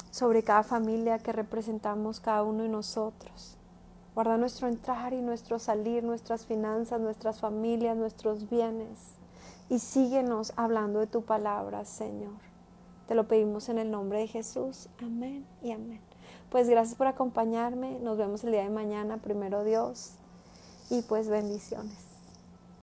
sobre cada familia que representamos cada uno de nosotros. Guarda nuestro entrar y nuestro salir, nuestras finanzas, nuestras familias, nuestros bienes. Y síguenos hablando de tu palabra, Señor. Te lo pedimos en el nombre de Jesús. Amén y amén. Pues gracias por acompañarme. Nos vemos el día de mañana, primero Dios. Y pues bendiciones.